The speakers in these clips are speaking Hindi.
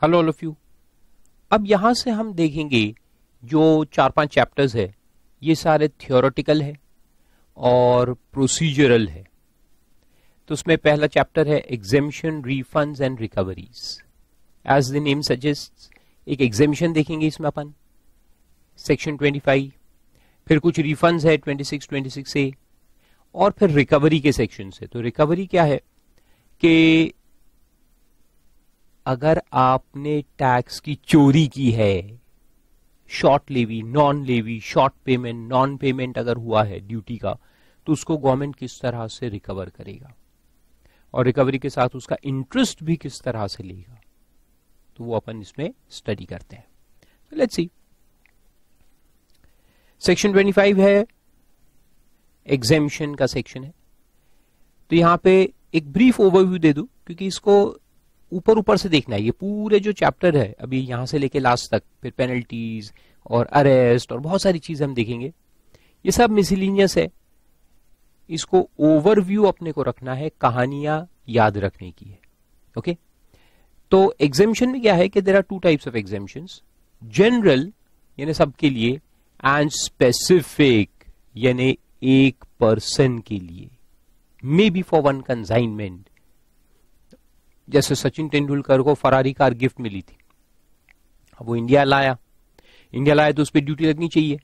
Hello all of you. अब यहां से हम देखेंगे जो 4-5 चैप्टर्स है ये सारे थियोरेटिकल है और प्रोसीजरल है। तो उसमें पहला चैप्टर है exemption, refunds and recoveries. As the name suggest, एक एग्जेम्पशन देखेंगे इसमें अपन सेक्शन 25, फिर कुछ रिफंड्स है 26 से, और फिर रिकवरी के सेक्शन से। तो रिकवरी क्या है कि अगर आपने टैक्स की चोरी की है, short levy, non levy, short payment, non payment अगर हुआ है ड्यूटी का, तो उसको गवर्नमेंट किस तरह से रिकवर करेगा और रिकवरी के साथ उसका इंटरेस्ट भी किस तरह से लेगा, तो वो अपन इसमें स्टडी करते हैं। तो लेट्स सी, सेक्शन 25 है, एग्जेम्पशन का सेक्शन है। तो यहां पे एक ब्रीफ ओवरव्यू दे दूं क्योंकि इसको ऊपर से देखना है। ये पूरे जो चैप्टर है अभी यहां से लेके लास्ट तक, फिर पेनल्टीज और अरेस्ट और बहुत सारी चीजें हम देखेंगे, ये सब मिसलिनियस है। इसको ओवरव्यू अपने को रखना है, कहानियां याद रखने की है। ओके, तो एग्जेम्पशन में क्या है कि there are 2 types of exemptions, general यानी सबके लिए, एंड स्पेसिफिक यानी एक पर्सन के लिए, may be for one consignment. जैसे सचिन तेंदुलकर को फरारी कार गिफ्ट मिली थी, अब वो इंडिया लाया तो उस पर ड्यूटी लगनी चाहिए।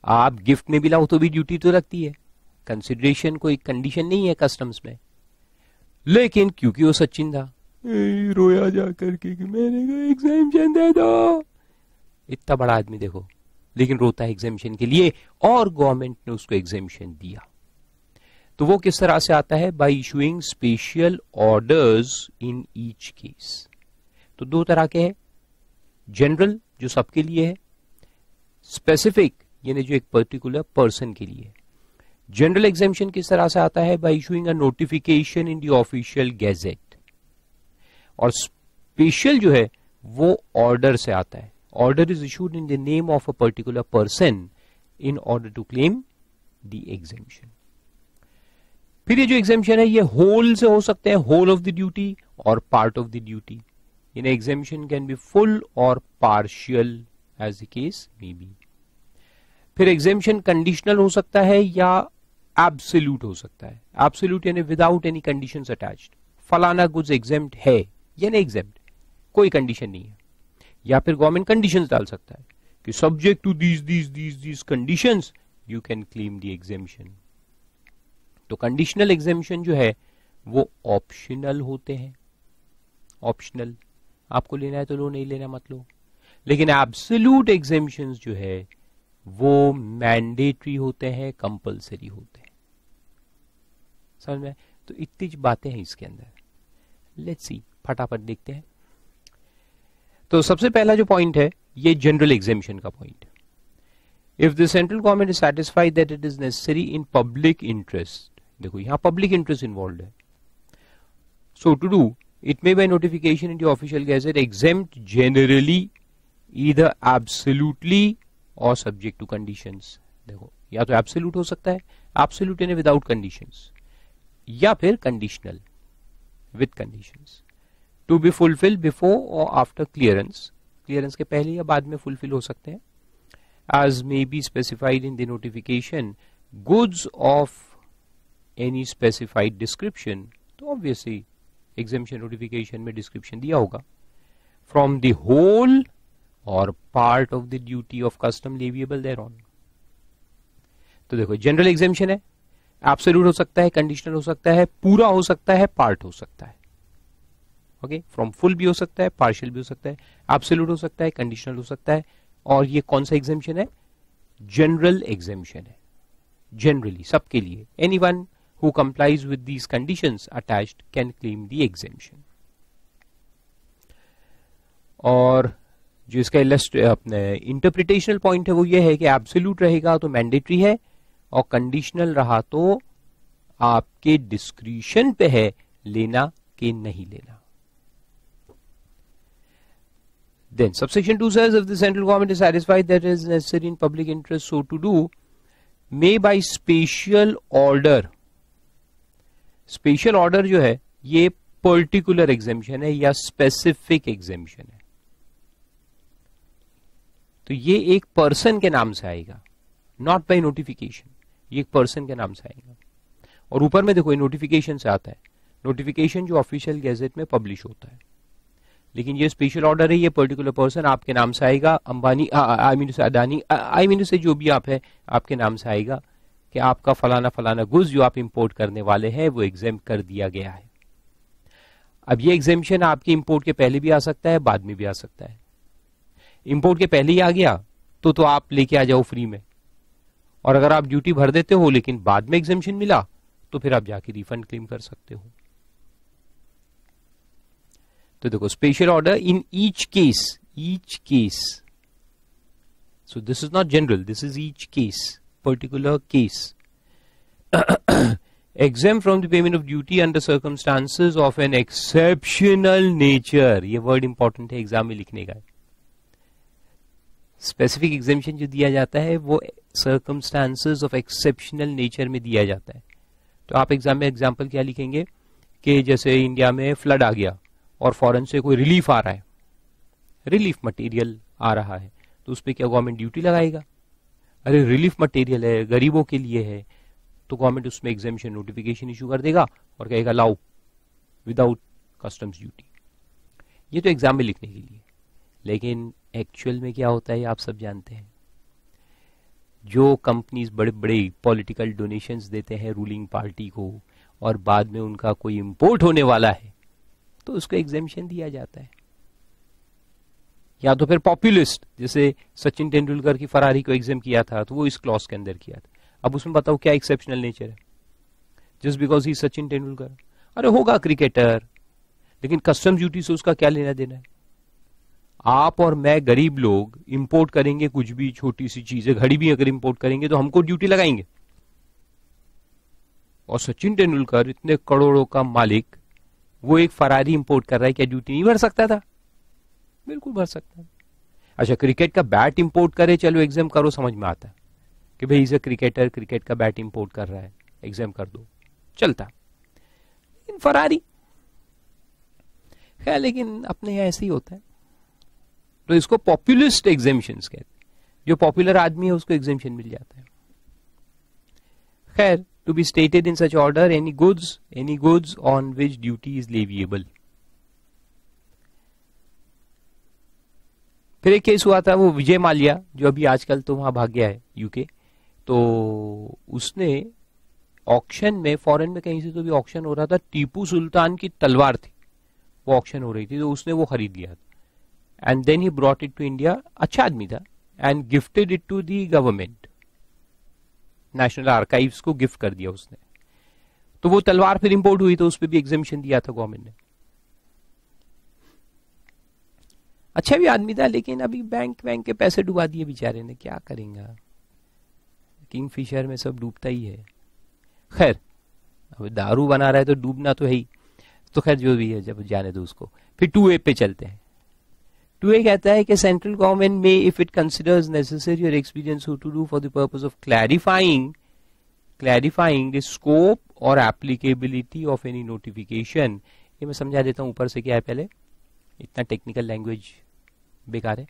आप गिफ्ट में भी लाओ तो भी ड्यूटी तो लगती है, कंसिडरेशन कोई कंडीशन नहीं है कस्टम्स में। लेकिन क्योंकि वो सचिन था, रोया जा करके कि मेरे को एग्जेम्पशन दे दो। इतना बड़ा आदमी देखो, लेकिन रोता है एग्जेम्पशन के लिए, और गवर्नमेंट ने उसको एग्जेम्पशन दिया। तो वो किस तरह से आता है? By issuing special orders in each case. तो 2 तरह के हैं, जनरल जो सबके लिए है, स्पेसिफिक यानी जो एक पर्टिकुलर पर्सन के लिए है। जनरल एग्जेम्पशन किस तरह से आता है? By issuing a notification in the official gazette. और स्पेशल जो है वो ऑर्डर से आता है। Order is issued in the name of a particular person in order to claim the exemption. फिर ये जो एग्जेम्पशन है ये होल से हो सकते हैं, होल ऑफ द ड्यूटी और पार्ट ऑफ द ड्यूटी। यानी एग्जेम्पशन कैन बी फुल और partial as the case may be. फिर एग्जेम्पशन कंडीशनल हो सकता है या एब्सोल्यूट हो सकता है। एब्सोल्यूट यानी विदाउट एनी कंडीशंस अटैच्ड, फलाना गुड्स एग्जेम्प्ट है यानी एग्जेम्प्ट, कोई कंडीशन नहीं है। या फिर गवर्नमेंट कंडीशंस डाल सकता है कि subject to these conditions you can claim the exemption. तो कंडीशनल एग्जेम्पशन जो है वो ऑप्शनल होते हैं। ऑप्शनल, आपको लेना है तो लो, नहीं लेना मत लो। लेकिन एब्सोल्यूट एग्जेम्पशंस जो है वो मैंडेटरी होते हैं, कंपलसरी होते हैं। समझ में? तो इतनी बातें हैं इसके अंदर। लेट्स सी, फटाफट देखते हैं। तो सबसे पहला जो पॉइंट है ये जनरल एग्जेम्पशन का point. If the central government is satisfied that it is necessary in public interest, देखो यहां पब्लिक इंटरेस्ट इन्वॉल्व है, so to do it may by notification in the official gazette exempt generally either absolutely or subject to conditions. देखो या तो एब्सोल्यूट हो सकता है, एब्सोल्यूट यानी विदाउट कंडीशंस, या फिर conditional with conditions to be fulfil before और आफ्टर क्लियरेंस। क्लियरेंस के पहले या बाद में फुलफिल हो सकते हैं। As may be specified in the notification goods of any specified description, तो ऑब्वियसली एग्जेम्पशन नोटिफिकेशन में डिस्क्रिप्शन दिया होगा, फ्रॉम द होल और part of the duty of custom leviable thereon. तो देखो जनरल एग्जेम्पशन है, एब्सोल्यूट हो सकता है, कंडीशनल हो सकता है, पूरा हो सकता है, पार्ट हो सकता है। ओके, फ्रॉम फुल भी हो सकता है, पार्शियल भी हो सकता है, एब्सोल्यूट हो सकता है, कंडीशनल हो सकता है। और ये कौन सा एग्जेम्पशन है? जनरल एग्जेम्पशन है, जनरली सबके लिए। Anyone who complies with these conditions attached can claim the exemption. और जो इसका अपने इंटरप्रिटेशनल पॉइंट है वो ये है कि एब्सोल्यूट रहेगा तो मैंडेटरी है, और कंडीशनल रहा तो आपके डिस्क्रिशन पे है लेना कि नहीं लेना। Then subsection 2 says if the central government is satisfied that it is necessary in public interest so to do, may by special order, special order जो है ये पर्टिकुलर एग्जेम्पशन है या स्पेसिफिक एग्जेम्पशन है। तो ये एक पर्सन के नाम से आएगा, नॉट बाय नोटिफिकेशन, ये एक पर्सन के नाम से आएगा। और ऊपर में देखो ये नोटिफिकेशन से आता है, नोटिफिकेशन जो ऑफिशियल गैजेट में पब्लिश होता है। लेकिन ये स्पेशल ऑर्डर है, ये पर्टिकुलर पर्सन आपके नाम से आएगा, अंबानी आई मीन से अदानी आई मीन से जो भी आप है आपके नाम से आएगा कि आपका फलाना फलाना गुड्स जो आप इंपोर्ट करने वाले हैं वो एग्जेम कर दिया गया है। अब ये एग्जेम्पशन आपके इंपोर्ट के पहले भी आ सकता है, बाद में भी आ सकता है। इंपोर्ट के पहले ही आ गया तो आप लेके आ जाओ फ्री में, और अगर आप ड्यूटी भर देते हो लेकिन बाद में एग्जेम्पशन मिला तो फिर आप जाके रिफंड क्लेम कर सकते हो। तो देखो special order in each case, so this is not general, this is each case, particular case. exempt from the payment of duty under circumstances of an exceptional nature, ये वर्ड इंपॉर्टेंट है, एग्जाम में लिखने का। स्पेसिफिक एग्जेम्पशन जो दिया जाता है वो सर्कमस्टांसेस ऑफ एक्सेप्शनल नेचर में दिया जाता है। तो आप एग्जाम में एग्जाम्पल क्या लिखेंगे कि जैसे इंडिया में फ्लड आ गया और फॉरेन से कोई रिलीफ आ रहा है, रिलीफ मटेरियल आ रहा है, तो उस पर क्या गवर्नमेंट ड्यूटी लगाएगा? अरे रिलीफ मटेरियल है, गरीबों के लिए है, तो गवर्नमेंट उसमें एग्जेम्पशन नोटिफिकेशन इशू कर देगा और कहेगा लाओ विदाउट कस्टम्स ड्यूटी। ये तो एग्जाम में लिखने के लिए, लेकिन एक्चुअल में क्या होता है आप सब जानते हैं। जो कंपनीज बड़े बड़े पॉलिटिकल डोनेशंस देते हैं रूलिंग पार्टी को और बाद में उनका कोई इंपोर्ट होने वाला है तो उसको एग्जेम्पशन दिया जाता है। या तो फिर पॉपुलिस्ट, जैसे सचिन तेंदुलकर की फरारी को एग्जाम किया था तो वो इस क्लॉज के अंदर किया था। अब उसमें बताओ क्या एक्सेप्शनल नेचर है? Just because he Sachin Tendulkar, अरे होगा क्रिकेटर, लेकिन कस्टम ड्यूटी से उसका क्या लेना देना है? आप और मैं गरीब लोग इंपोर्ट करेंगे कुछ भी, छोटी सी चीजें, घड़ी भी अगर इंपोर्ट करेंगे तो हमको ड्यूटी लगाएंगे। और सचिन तेंदुलकर इतने करोड़ों का मालिक, वो एक फरारी इंपोर्ट कर रहा है, क्या ड्यूटी नहीं भर सकता था? बिल्कुल भर सकता है। अच्छा क्रिकेट का बैट इंपोर्ट करे, चलो एग्जाम करो, समझ में आता है कि भाई इसे क्रिकेटर क्रिकेट का बैट इंपोर्ट कर रहा है, एग्जाम कर दो, चलता। लेकिन फरारी खैर, लेकिन अपने यहां ऐसे ही होता है। तो इसको पॉपुलिस्ट एग्जेम्पशंस कहते हैं, जो पॉपुलर आदमी है उसको एग्जेम्पशन मिल जाता है। खैर, to be stated in such order any goods on which duty is leviable. फिर एक केस हुआ था, वो विजय माल्या जो अभी आजकल तो वहां भाग गया है यूके, तो उसने ऑक्शन में, फॉरेन में कहीं से तो भी ऑक्शन हो रहा था, टीपू सुल्तान की तलवार थी, वो ऑक्शन हो रही थी, तो उसने वो खरीद लिया था and then he brought it to India. अच्छा आदमी था, and gifted it to the government, national archives को गिफ्ट कर दिया उसने। तो वो तलवार फिर इंपोर्ट हुई तो उस पर भी एग्जेम्पशन दिया था गवर्नमेंट ने। अच्छा भी आदमी था, लेकिन अभी बैंक के पैसे डुबा दिए बेचारे ने, क्या करेंगे? किंगफिशर में सब डूबता ही है। खैर, अब दारू बना रहा है तो डूबना तो है ही, तो खैर जो भी है, जब जाने दो उसको। फिर 2A पे चलते हैं। 2A कहता है कि सेंट्रल गवर्नमेंट में इफ इट कंसिडर्स नेसेसरी और experience to do for the purpose of clarifying the scope और एप्लीकेबिलिटी ऑफ एनी नोटिफिकेशन। ये मैं समझा देता हूं ऊपर से क्या है, पहले इतना टेक्निकल लैंग्वेज बेकार है,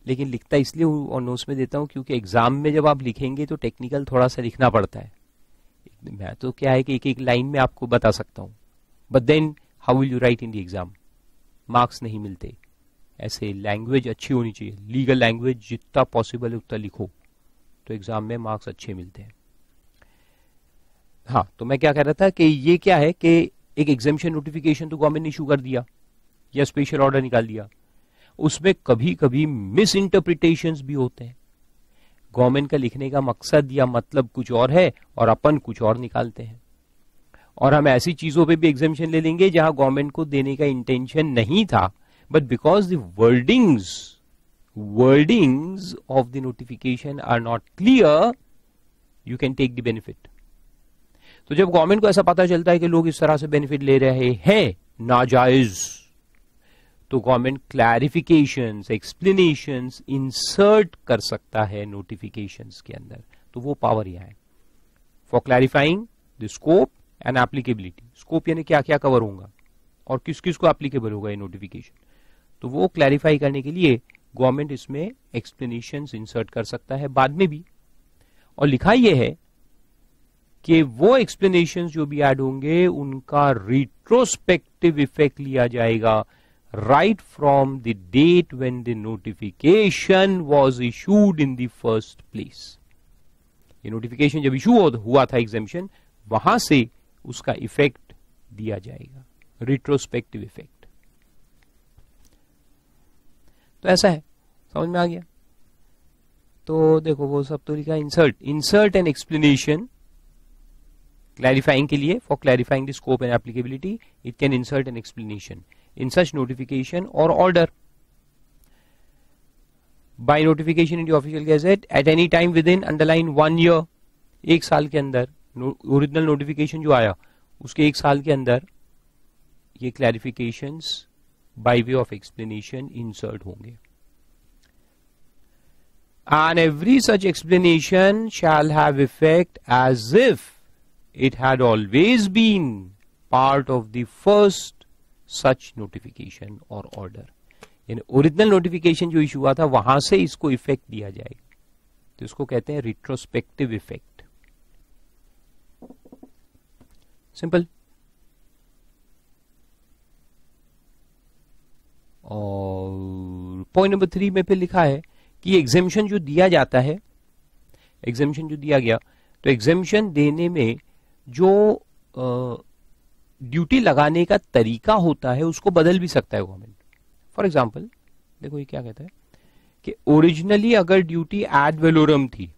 लेकिन लिखता इसलिए और नोट्स में देता हूं क्योंकि एग्जाम में जब आप लिखेंगे तो टेक्निकल थोड़ा सा लिखना पड़ता है। मैं तो क्या है कि एक एक लाइन में आपको बता सकता हूं, but then how will you write in the exam? Marks नहीं मिलते। ऐसे लैंग्वेज अच्छी होनी चाहिए, लीगल लैंग्वेज जितना पॉसिबल है उतना लिखो तो एग्जाम में मार्क्स अच्छे मिलते हैं। हाँ, तो मैं क्या कह रहा था कि ये क्या है कि एक एग्जेम्पशन नोटिफिकेशन तो गवर्नमेंट ने इशू कर दिया या स्पेशल ऑर्डर निकाल दिया, उसमें कभी कभी मिस इंटरप्रिटेशंस भी होते हैं। गवर्नमेंट का लिखने का मकसद या मतलब कुछ और है और अपन कुछ और निकालते हैं, और हम ऐसी चीजों पे भी एग्जेम्पशन ले लेंगे जहां गवर्नमेंट को देने का इंटेंशन नहीं था, but because the wordings of the notification are not clear, you can take the benefit. तो जब गवर्नमेंट को ऐसा पता चलता है कि लोग इस तरह से बेनिफिट ले रहे हैं नाजायज, तो गवर्नमेंट क्लैरिफिकेशंस, एक्सप्लेनेशंस इंसर्ट कर सकता है नोटिफिकेशंस के अंदर। तो वो पावर यहां है, for clarifying the scope and applicability, scope यानी क्या क्या कवर होगा और किस किस को एप्लीकेबल होगा ये नोटिफिकेशन, तो वो क्लैरिफाई करने के लिए गवर्नमेंट इसमें एक्सप्लेनेशंस इंसर्ट कर सकता है बाद में भी। और लिखा यह है कि वो एक्सप्लेनेशंस जो भी ऐड होंगे उनका रिट्रोस्पेक्टिव इफेक्ट लिया जाएगा right from the date when the notification was issued in the first place. ये नोटिफिकेशन जब इशू हुआ था एग्जेम्पशन, वहां से उसका इफेक्ट दिया जाएगा, रिट्रोस्पेक्टिव इफेक्ट। तो ऐसा है, समझ में आ गया। तो देखो वो सब तो लिखा इंसर्ट एन एक्सप्लेनेशन क्लैरिफाइंग के लिए, for clarifying the scope and applicability it can insert an explanation in such notification or order by notification in the official gazette at any time within underline 1 year. एक साल के अंदर ओरिजिनल नोटिफिकेशन जो आया उसके एक साल के अंदर ये clarifications bye way of explanation insert होंगे। And every such explanation shall have effect as if it had always been part of the first such notification or order। यानी ओरिजिनल नोटिफिकेशन जो इशू हुआ था वहां से इसको इफेक्ट दिया जाएगा, तो इसको कहते हैं रिट्रोस्पेक्टिव इफेक्ट। सिंपल। और पॉइंट नंबर 3 में फिर लिखा है कि एग्जेम्पशन जो दिया जाता है, एग्जेम्पशन जो दिया गया, तो एग्जेम्पशन देने में जो ड्यूटी लगाने का तरीका होता है उसको बदल भी सकता है गवर्नमेंट। फॉर एग्जांपल देखो ये क्या कहता है कि ओरिजिनली अगर ड्यूटी एड वैलोरम थी,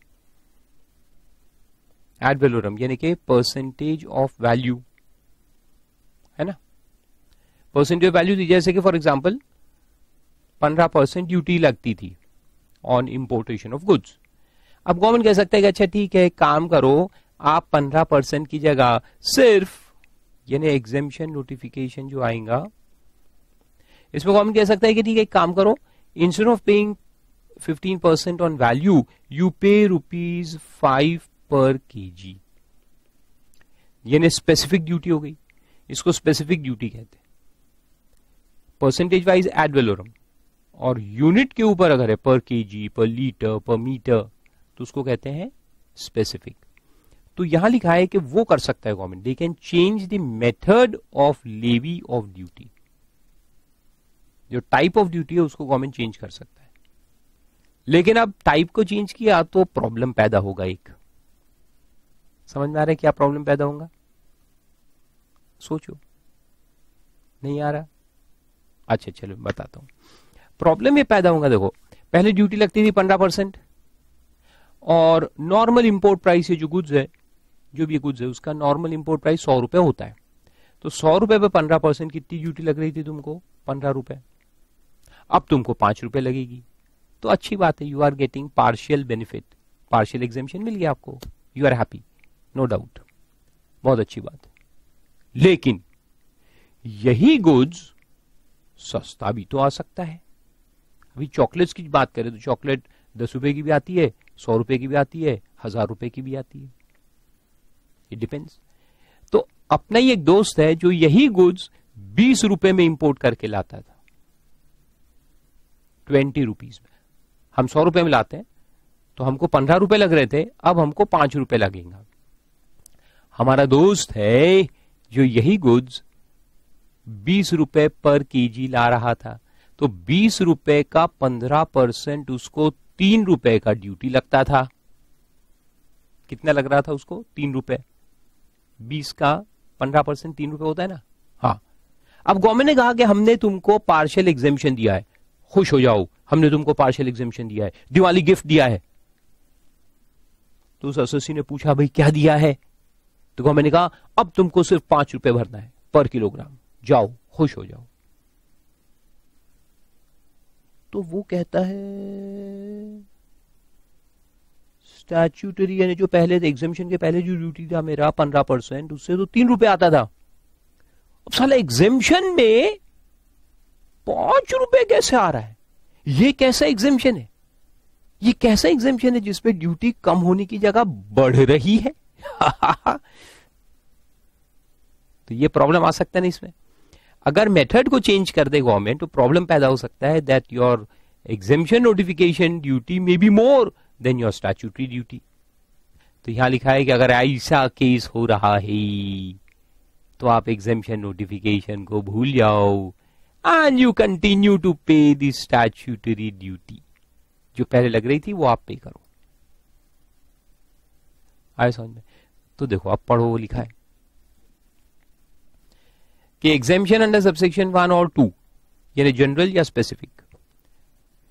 एड वैलोरम यानी कि परसेंटेज ऑफ वैल्यू है ना, परसेंटेज ऑफ वैल्यू थी, जैसे कि फॉर एग्जांपल 15% ड्यूटी लगती थी ऑन इंपोर्टेशन ऑफ गुड्स। अब गवर्नमेंट कह सकता है कि अच्छा ठीक है, काम करो, आप 15% की जगह सिर्फ, यानी एग्जेम्पशन नोटिफिकेशन जो आएगा इसमें गवर्नमेंट कह सकता है कि ठीक है, काम करो, instead of paying 15% on value you पे ₹5 पर केजी। यानी स्पेसिफिक ड्यूटी हो गई, इसको स्पेसिफिक ड्यूटी कहते हैं। परसेंटेज वाइज एड वैलोरम, और यूनिट के ऊपर अगर है पर केजी, पर लीटर, पर मीटर, तो उसको कहते हैं स्पेसिफिक। तो यहां लिखा है कि वो कर सकता है government, they can change the method of levy of duty. जो टाइप ऑफ ड्यूटी है उसको गवर्नमेंट चेंज कर सकता है, लेकिन अब टाइप को चेंज किया तो प्रॉब्लम पैदा होगा। एक समझ में आ रहा है क्या प्रॉब्लम पैदा होगा? सोचो, नहीं आ रहा? अच्छा चलो बताता हूं। प्रॉब्लम ये पैदा होगा, देखो पहले ड्यूटी लगती थी 15% और नॉर्मल इंपोर्ट प्राइस है जो गुड्स है, जो भी गुड्स है उसका नॉर्मल इंपोर्ट प्राइस 100 रुपए होता है। तो 100 रुपए पे 15% कितनी ड्यूटी लग रही थी तुमको? 15 रुपए। अब तुमको 5 रुपए लगेगी, तो अच्छी बात है, you are getting partial benefit, partial exemption मिल गया आपको, you are happy, no doubt, बहुत अच्छी बात है। लेकिन यही गुड्स सस्ता भी तो आ सकता है। अभी चॉकलेट्स की बात करें तो चॉकलेट 10 रुपए की भी आती है, 100 रुपए की भी आती है, 1000 रुपए की भी आती है, इट डिपेंड्स। तो अपना ही एक दोस्त है जो यही गुड्स 20 रुपए में इंपोर्ट करके लाता था, 20 रुपीज में। हम 100 रुपए में लाते हैं तो हमको 15 रुपए लग रहे थे, अब हमको 5 रुपए लगेंगे। हमारा दोस्त है जो यही गुड्स 20 रुपए पर केजी ला रहा था, तो 20 रुपए का 15% उसको 3 रुपए का ड्यूटी लगता था। कितना लग रहा था उसको? 3 रुपए। 20 का 15% 3 रुपए होता है ना। हाँ, अब गवर्नमेंट ने कहा कि हमने तुमको पार्शियल एग्जेम्पशन दिया है, खुश हो जाओ, हमने तुमको पार्शियल एग्जेम्पशन दिया है, दिवाली गिफ्ट दिया है। तो उस एसएससी ने पूछा भाई क्या दिया है? तो गवर्नमेंट ने कहा अब तुमको सिर्फ 5 रुपए भरना है पर किलोग्राम, जाओ खुश हो जाओ। तो वो कहता है स्टैट्यूटरी, यानी जो पहले एग्जेम्पशन के पहले जो ड्यूटी था मेरा 15%, उससे तो 3 रुपए आता था। अब साला एग्जेम्पशन में 5 रुपए कैसे आ रहा है? ये कैसा एग्जेम्पशन है? ये कैसा एग्जेम्पशन है जिसपे ड्यूटी कम होने की जगह बढ़ रही है? तो ये प्रॉब्लम आ सकता है ना इसमें। अगर मेथड को चेंज कर दे गवर्नमेंट तो प्रॉब्लम पैदा हो सकता है that your exemption notification duty may be more than your statutory duty. तो यहां लिखा है कि अगर ऐसा केस हो रहा है तो आप एग्जेम्पशन नोटिफिकेशन को भूल जाओ एंड यू कंटिन्यू टू पे द स्टैट्यूटरी ड्यूटी। जो पहले लग रही थी वो आप पे करो। आए समझ में? तो देखो अब पढ़ो, वो लिखा है कि एग्जेम्पशन अंडर सबसेक्शन 1 और 2 यानी जनरल या specific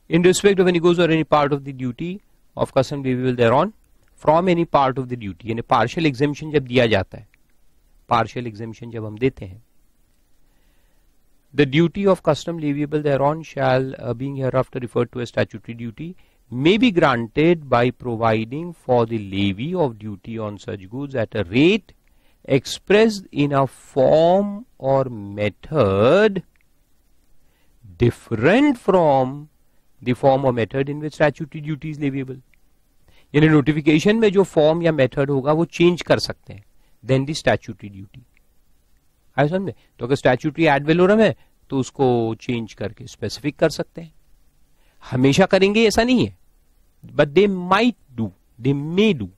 in respect of any goods or any part of the duty of custom duty thereon from any part of the duty, यानी पार्शियल एग्जेम्पशन जब दिया जाता है, पार्शियल एग्जेम्पशन जब हम देते हैं, the duty of custom leviable thereon shall being hereafter referred to as statutory duty may be granted by providing for the levy of duty on such goods at a rate expressed in a form or method different from the form or method in which statutory duty is leviable। यानी नोटिफिकेशन में जो फॉर्म या मेथड होगा वो चेंज कर सकते हैं देन दी स्टैट्यूटरी ड्यूटी। आए समझ में? तो अगर स्टैट्यूटरी एड वैलोरम है तो उसको चेंज करके स्पेसिफिक कर सकते हैं। हमेशा करेंगे ऐसा नहीं है, but they might do, they may do,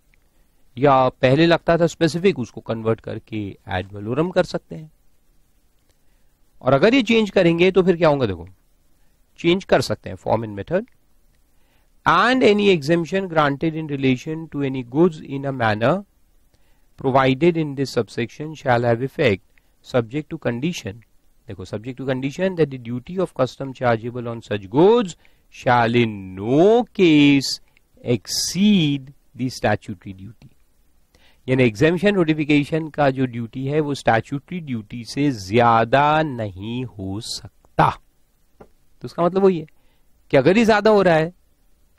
या पहले लगता था स्पेसिफिक, उसको कन्वर्ट करके एड वैलोरम कर सकते हैं। और अगर ये चेंज करेंगे तो फिर क्या होगा? देखो, चेंज कर सकते हैं form and method and any exemption granted in relation to any goods in a manner provided in this subsection shall have effect subject to condition, देखो subject to condition that the duty of custom chargeable on such goods shall in no case exceed the statutory duty। यानी एग्जेम्पशन नोटिफिकेशन का जो ड्यूटी है वो स्टैट्यूटरी ड्यूटी से ज्यादा नहीं हो सकता। तो उसका मतलब वही है कि अगर ये ज्यादा हो रहा है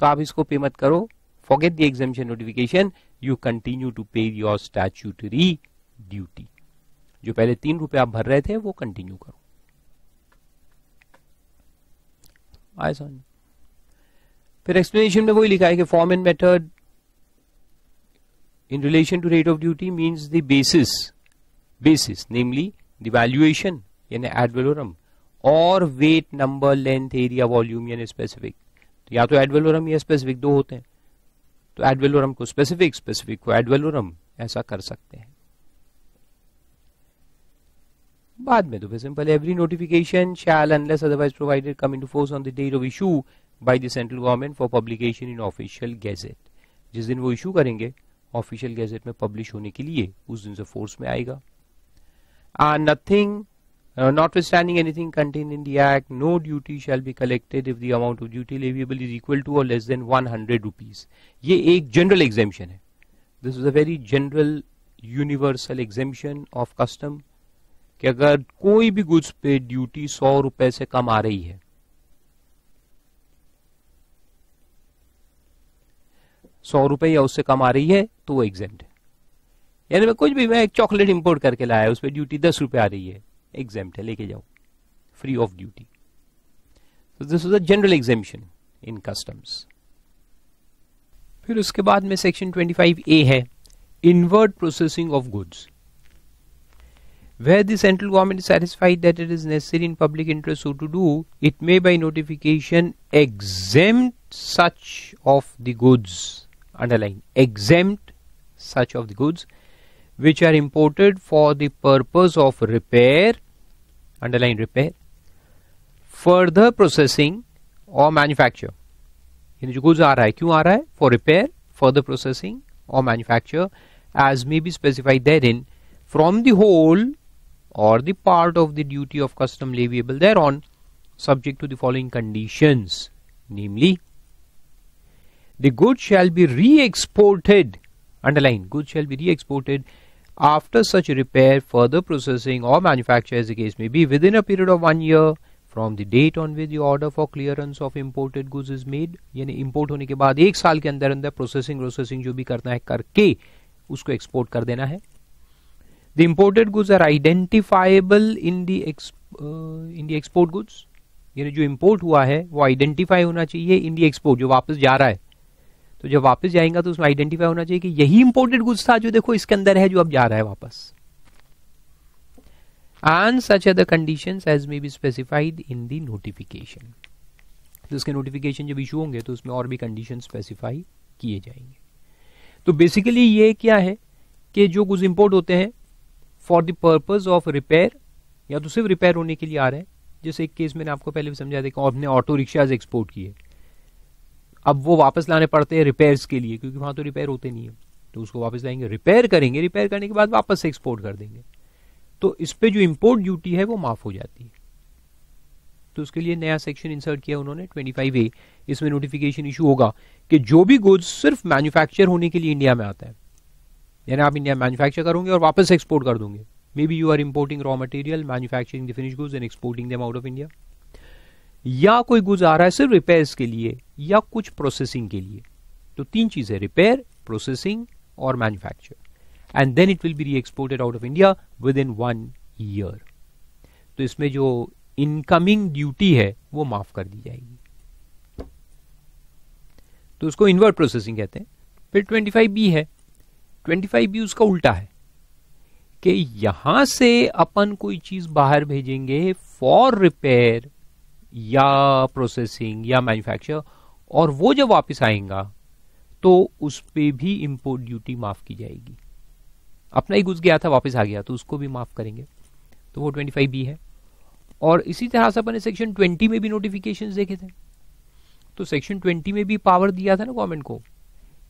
तो आप इसको पे मत करो, forget the exemption notification, you continue to pay your statutory duty. जो पहले 3 रुपए आप भर रहे थे वो कंटिन्यू करो। आए समझ? फिर एक्सप्लेनेशन में वही लिखा है कि form and method in relation to rate of duty means the basis namely the valuation यानी एड वैलोरम और weight number length area volume यानी स्पेसिफिक। तो या तो एड वैलोरम या स्पेसिफिक, दो होते हैं। तो एड वैलोरम को स्पेसिफिक, स्पेसिफिक को एड वैलोरम, ऐसा कर सकते हैं। बाद में तो फिर simple, every notification shall unless otherwise provided come into force on the date of issue by the central government for publication in official gazette. जिस दिन वो इशू करेंगे ऑफिशियल गैजेट में पब्लिश होने के लिए, उस दिन से फोर्स में आएगा। Nothing notwithstanding anything contained in the act, no duty shall be collected if the amount of duty leviable is equal to or less than 100 rupees। ये एक जनरल एग्जेम्पशन है। This is a very general universal exemption of custom कि अगर कोई भी गुड्स पे ड्यूटी 100 रुपए से कम आ रही है, 100 रुपए या उससे कम आ रही है तो वो एग्जेम्प्ट है। यानी मैं एक चॉकलेट इंपोर्ट करके लाया, उस पर ड्यूटी 10 रुपए आ रही है, एग्जेम्प्ट है, लेके जाओ, free of duty. So this is a general exemption in customs। फिर उसके बाद में सेक्शन 25A है inward processing of goods। Where the central government is satisfied that it is necessary in public interest so to do, it may by notification exempt such of the goods, underline, exempt such of the goods which are imported for the purpose of repair, underline repair, further processing or manufacture। यानी जो goods आ रहा है, क्यों आ रहा है? For repair, further processing or manufacture as may be specified therein from the whole or the part of the duty of custom leviable thereon subject to the following conditions, namely the goods shall be re-exported, underline, goods shall be re-exported after such repair, further processing or manufacture as the case may be within a period of 1 year from the date on which the order for clearance of imported goods is made। यानी इंपोर्ट होने के बाद 1 साल के अंदर अंदर प्रोसेसिंग जो भी करना है करके उसको एक्सपोर्ट कर देना है। The imported goods are identifiable in the export goods, यानी जो इंपोर्ट हुआ है वो आइडेंटिफाई होना चाहिए इन दी एक्सपोर्ट, जो वापस जा रहा है। तो जब वापस जाएगा तो उसमें आइडेंटिफाई होना चाहिए कि यही इंपोर्टेड गुड्स था जो देखो इसके अंदर है, जो अब जा रहा है वापस। And such other conditions as may be specified in the notification. तो इसके नोटिफिकेशन जब इशू होंगे तो उसमें और भी कंडीशन स्पेसिफाई किए जाएंगे। तो बेसिकली ये क्या है कि जो गुड्स इंपोर्ट होते हैं for the purpose of repair, या तो सिर्फ रिपेयर होने के लिए आ रहे हैं, जैसे एक केस मैंने आपको पहले भी समझा था कि आपने ऑटो रिक्शाज एक्सपोर्ट किए, अब वो वापस लाने पड़ते हैं रिपेयर्स के लिए, क्योंकि वहां तो रिपेयर होते नहीं है, तो उसको वापस लाएंगे, रिपेयर करेंगे, रिपेयर करने के बाद वापस से एक्सपोर्ट कर देंगे, तो इस पे जो इंपोर्ट ड्यूटी है वो माफ हो जाती है। तो उसके लिए नया सेक्शन इंसर्ट किया उन्होंने 25A। इसमें नोटिफिकेशन इशू होगा कि जो भी गुड्स सिर्फ मैन्युफैक्चर होने के लिए इंडिया में आता है, यानी आप इंडिया मैन्युफैक्चर करोगे और वापस एक्सपोर्ट कर दोगे, may be you are importing raw material, manufacturing the finish goods and exporting them out of India, या कोई गुड्स आ रहा है सिर्फ रिपेयर्स के लिए या कुछ प्रोसेसिंग के लिए, तो तीन चीजें, रिपेयर, प्रोसेसिंग और manufacture, and then it will be re exported out of India within 1 year. तो इसमें जो इनकमिंग ड्यूटी है वो माफ कर दी जाएगी, तो उसको इनवर्ट प्रोसेसिंग कहते हैं। फिर 25B है, 25B उसका उल्टा है कि यहां से अपन कोई चीज बाहर भेजेंगे फॉर रिपेयर या प्रोसेसिंग या मैन्युफैक्चर, और वो जब वापस आएगा तो उस पे भी इंपोर्ट ड्यूटी माफ की जाएगी। अपना ही गुड्स गया था वापस आ गया तो उसको भी माफ करेंगे, तो वो 25B है। और इसी तरह से अपन सेक्शन 20 में भी नोटिफिकेशंस देखे थे, तो सेक्शन 20 में भी पावर दिया था ना गवर्नमेंट को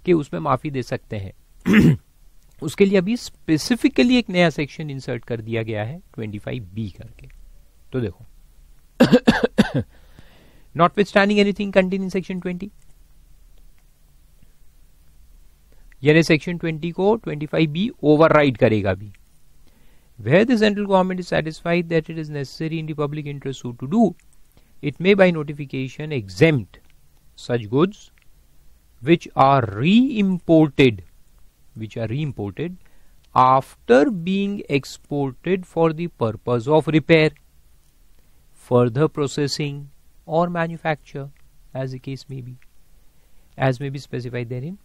कि उसमें माफी दे सकते हैं उसके लिए अभी स्पेसिफिकली एक नया सेक्शन इंसर्ट कर दिया गया है 25B करके। तो देखो notwithstanding anything contain in section 20, यानी सेक्शन 20 को 25B ओवरराइड करेगा भी। Where the central government is satisfied that it is necessary in the public interest so to do, it may by notification exempt such goods which are re-imported after being exported for the purpose of repair, further processing or manufacture, as the case may be, as may be specified therein,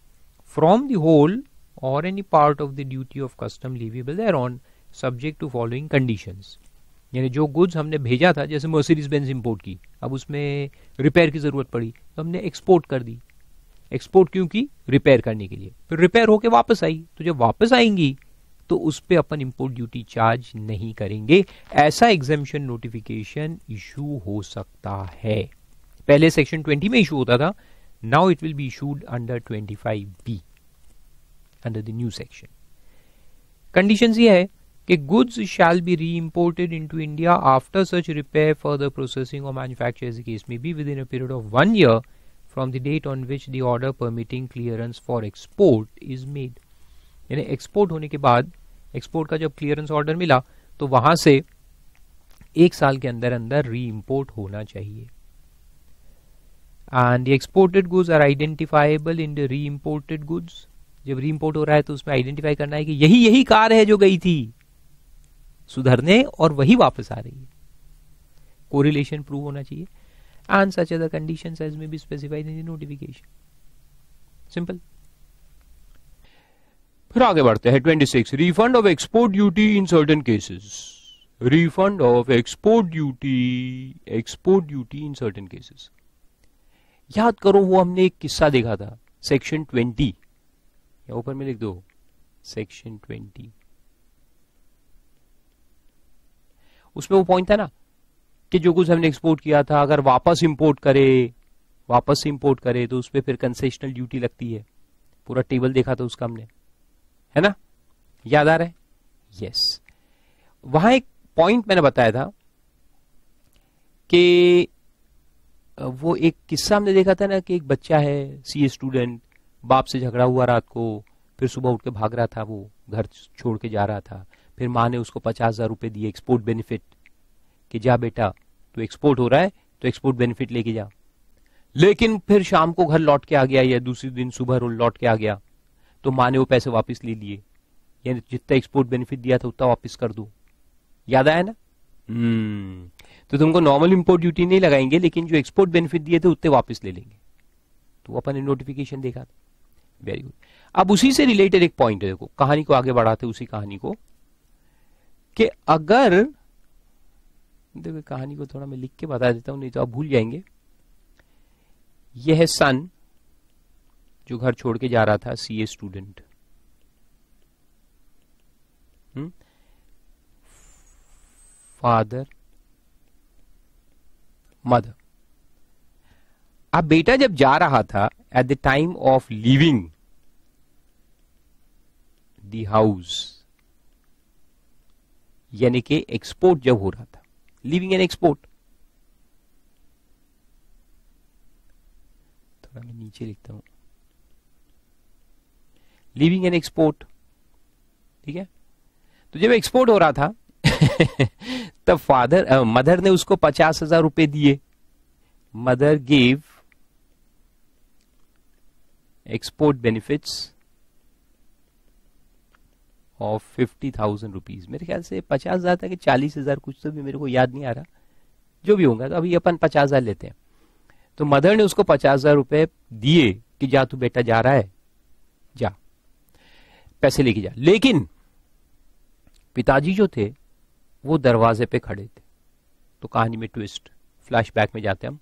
from the whole or any part of the duty of custom leviable thereon, subject to following conditions. यानी जो गुड्स हमने भेजा था, जैसे मर्सिडीज बेंज इंपोर्ट की, अब उसमें रिपेयर की जरूरत पड़ी तो हमने एक्सपोर्ट कर दी। एक्सपोर्ट क्यों की? रिपेयर करने के लिए। फिर रिपेयर होके वापस आई, तो जब वापस आएंगी तो उस पर अपन इंपोर्ट ड्यूटी चार्ज नहीं करेंगे। ऐसा एग्जेम्पशन नोटिफिकेशन इशू हो सकता है। पहले सेक्शन 20 में इशू होता था, now it will be issued under 25B, under the new section. Conditions ये है कि goods shall be re-imported into India after such repair, further processing or manufacture as the case may be within a period of 1 year from the date on which the order permitting clearance for export is made। यानी एक्सपोर्ट होने के बाद, एक्सपोर्ट का जब क्लियरेंस ऑर्डर मिला तो वहां से 1 साल के अंदर अंदर री इम्पोर्ट होना चाहिए। And the exported goods are identifiable in the re-imported goods। जब री इम्पोर्ट हो रहा है तो उसमें आइडेंटिफाई करना है कि यही कार है जो गई थी सुधरने और वही वापस आ रही है। कोरिलेशन प्रूव होना चाहिए। And such other conditions as may be specified in the notification. Simple. फिर आगे बढ़ते हैं 26, refund of export duty in certain cases. Refund of export duty in certain cases. याद करो वो हमने एक किस्सा देखा था सेक्शन 20, या ऊपर में लिख दो सेक्शन 20। उसमें वो पॉइंट था ना कि जो कुछ हमने एक्सपोर्ट किया था अगर वापस से इंपोर्ट करे तो उस पर फिर कंसेशनल ड्यूटी लगती है। पूरा टेबल देखा था उसका हमने, है ना, याद आ रहा है? यस। वहां एक पॉइंट मैंने बताया था कि वो एक किस्सा हमने देखा था ना कि एक बच्चा है सीए स्टूडेंट, बाप से झगड़ा हुआ रात को, फिर सुबह उठ के भाग रहा था, वो घर छोड़ के जा रहा था, फिर माँ ने उसको 50,000 रुपए दिए एक्सपोर्ट बेनिफिट कि जा बेटा तू एक्सपोर्ट हो रहा है तो एक्सपोर्ट बेनिफिट लेके जा। लेकिन फिर शाम को घर लौट के आ गया या दूसरे दिन सुबह लौट के आ गया तो माँ ने वो पैसे वापस ले लिए, यानी जितना एक्सपोर्ट बेनिफिट दिया था उतना वापस कर दो। याद आया ना? तो तुमको नॉर्मल इंपोर्ट ड्यूटी नहीं लगाएंगे, लेकिन जो एक्सपोर्ट बेनिफिट दिए थे उतने वापस ले लेंगे। तो अपन ने नोटिफिकेशन देखा था। Very good. अब उसी से रिलेटेड एक पॉइंट है, देखो कहानी को आगे बढ़ाते उसी कहानी को, कि अगर देखो कहानी को थोड़ा मैं लिख के बता देता हूं, नहीं तो आप भूल जाएंगे। यह है सन जो घर छोड़ के जा रहा था, सीए स्टूडेंट। Father, mother. अब बेटा जब जा रहा था, at the time of leaving the house, यानी कि एक्सपोर्ट जब हो रहा था, लिविंग एंड एक्सपोर्ट, थोड़ा मैं नीचे लिखता हूं, लिविंग एंड एक्सपोर्ट, ठीक है। तो जब एक्सपोर्ट हो रहा था तब मदर ने उसको 50,000 रुपए दिए। Mother give export benefits of 50,000 rupees. मेरे ख्याल से 50,000 था कि 40,000, कुछ तो भी मेरे को याद नहीं आ रहा, जो भी होगा। तो अभी अपन 50,000 लेते हैं। तो मदर ने उसको 50,000 रुपए दिए कि जा तू बेटा जा रहा है, जा पैसे लेके जा। लेकिन पिताजी जो थे वो दरवाजे पे खड़े थे। तो कहानी में ट्विस्ट, फ्लैशबैक में जाते हम।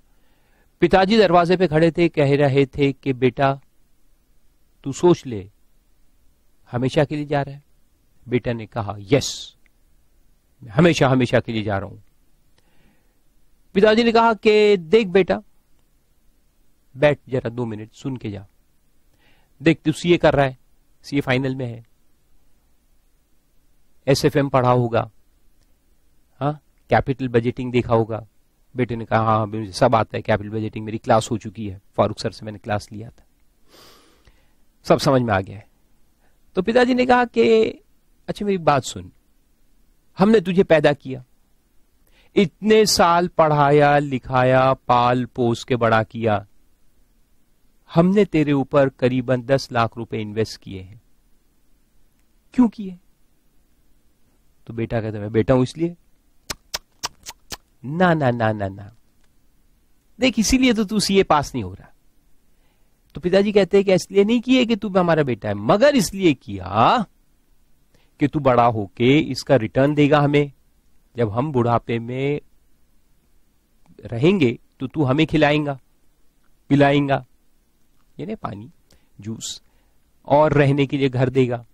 पिताजी दरवाजे पे खड़े थे, कह रहे थे कि बेटा तू सोच ले, हमेशा के लिए जा रहा है। बेटा ने कहा यस, हमेशा हमेशा के लिए जा रहा हूं। पिताजी ने कहा कि देख बेटा, बैठ जरा 2 मिनट, सुन के जा। देख तू सीए कर रहा है, सीए फाइनल में है, एसएफएम पढ़ा होगा, हाँ, कैपिटल बजटिंग देखा होगा। बेटे ने कहा हाँ मुझे सब आता है, कैपिटल बजटिंग मेरी क्लास हो चुकी है, फारूक सर से मैंने क्लास लिया था, सब समझ में आ गया है। तो पिताजी ने कहा कि अच्छा मेरी बात सुन, हमने तुझे पैदा किया, इतने साल पढ़ाया लिखाया, पाल पोस के बड़ा किया, हमने तेरे ऊपर करीबन 10 लाख रुपए इन्वेस्ट किए हैं, क्यों किए? तो बेटा कहता मैं बेटा हूं इसलिए। ना ना ना ना ना, देख इसीलिए तो तू सीए पास नहीं हो रहा। तो पिताजी कहते हैं कि इसलिए नहीं किए कि तू हमारा बेटा है, मगर इसलिए किया कि तू बड़ा होके इसका रिटर्न देगा हमें। जब हम बुढ़ापे में रहेंगे तो तू हमें खिलाएगा पिलाएगा, यानी पानी जूस, और रहने के लिए घर देगा।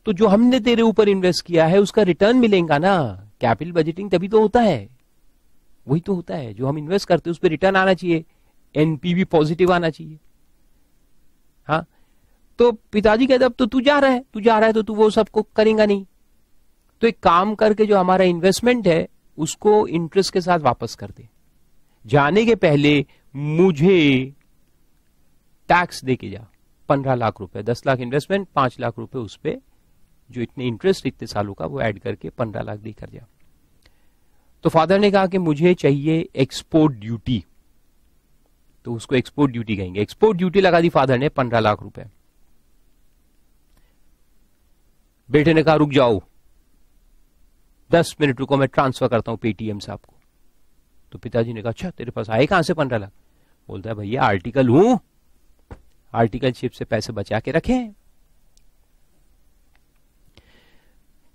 तो जो हमने तेरे ऊपर इन्वेस्ट किया है उसका रिटर्न मिलेगा ना। कैपिटल बजटिंग तभी तो होता है, वही तो होता है, जो हम इन्वेस्ट करते हैं उस पर रिटर्न आना चाहिए, एनपीवी पॉजिटिव आना चाहिए। हाँ, तो पिताजी कहते अब तो तू जा रहा है तो तू वो सबको करेगा नहीं, तो एक काम करके जो हमारा इन्वेस्टमेंट है उसको इंटरेस्ट के साथ वापस कर दे। जाने के पहले मुझे टैक्स दे के जा, 15 लाख रुपए, 10 लाख इन्वेस्टमेंट, 5 लाख रुपए उस पे जो इतने इंटरेस्ट इतने सालों का वो ऐड करके 15 लाख देकर जा। तो फादर ने कहा कि मुझे चाहिए एक्सपोर्ट ड्यूटी, तो उसको एक्सपोर्ट ड्यूटी कहेंगे। एक्सपोर्ट ड्यूटी लगा दी फादर ने 15 लाख रुपए। बेटे ने कहा रुक जाओ 10 मिनट रुको, मैं ट्रांसफर करता हूं पेटीएम से आपको। तो पिताजी ने कहा अच्छा तेरे पास आए कहां से 15 लाख? बोलता है भैया आर्टिकल हूं, आर्टिकलशिप से पैसे बचा के रखे।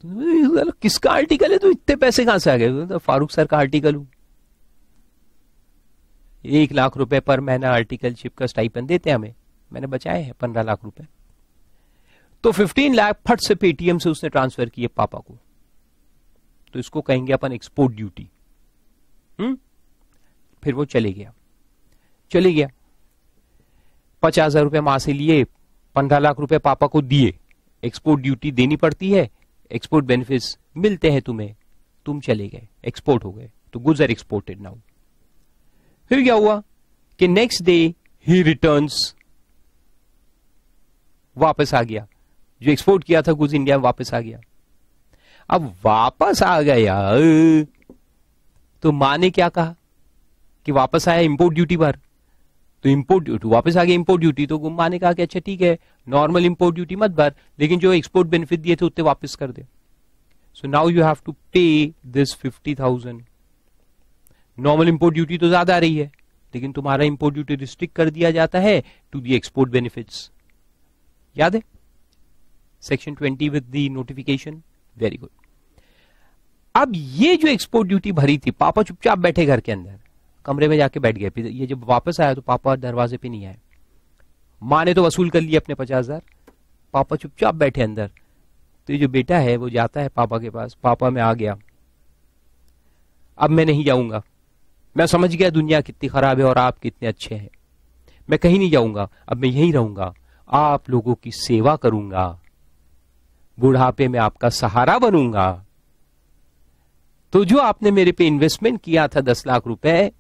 तो किसका आर्टिकल है, तो इतने पैसे कहां से आ गए? तो फारूक सर का आर्टिकल हूं, 1 लाख रुपए पर महीना आर्टिकलशिप का स्टाइपेंड देते हैं हमें, मैंने बचाए हैं 15 लाख रुपए। तो 15 लाख फट से पेटीएम से उसने ट्रांसफर किए पापा को। तो इसको कहेंगे अपन एक्सपोर्ट ड्यूटी। फिर वो चले गया 50,000 रुपए मां से लिए, 15 लाख रुपए पापा को दिए। एक्सपोर्ट ड्यूटी देनी पड़ती है, एक्सपोर्ट बेनिफिट्स मिलते हैं तुम्हें, तुम चले गए, एक्सपोर्ट हो गए, तो गुड्स आर एक्सपोर्टेड नाउ। फिर क्या हुआ कि नेक्स्ट डे ही रिटर्न्स, वापस आ गया, जो एक्सपोर्ट किया था गुड्स इंडिया में वापस आ गया। अब वापस आ गया तो मां ने क्या कहा कि वापस आया इंपोर्ट ड्यूटी भर, तो इंपोर्ट ड्यूटी वापस आ गया, इंपोर्ट ड्यूटी। तो मां ने कहा कि अच्छा ठीक है नॉर्मल इंपोर्ट ड्यूटी मत भर, लेकिन जो एक्सपोर्ट बेनिफिट दिए थे उतने वापस कर दे। So now you have to pay this 50,000। Normal import duty तो ज्यादा आ रही है, लेकिन तुम्हारा इंपोर्ट ड्यूटी रिस्ट्रिक्ट कर दिया जाता है टू दी एक्सपोर्ट बेनिफिट्स। याद है section 20 with the notification? Very good. अब ये जो एक्सपोर्ट ड्यूटी भरी थी, पापा चुपचाप बैठे घर के अंदर, कमरे में जाके बैठ गए। फिर ये जब वापस आया तो पापा दरवाजे पे नहीं आए। माँ ने तो वसूल कर लिया अपने 50,000, पापा चुपचाप बैठे अंदर। तो ये जो बेटा है वो जाता है पापा के पास, पापा मैं आ गया, अब मैं नहीं जाऊंगा, मैं समझ गया दुनिया कितनी खराब है और आप कितने अच्छे हैं, मैं कहीं नहीं जाऊंगा, अब मैं यहीं रहूंगा, आप लोगों की सेवा करूंगा, बुढ़ापे में आपका सहारा बनूंगा। तो जो आपने मेरे पे इन्वेस्टमेंट किया था 10 लाख रुपए,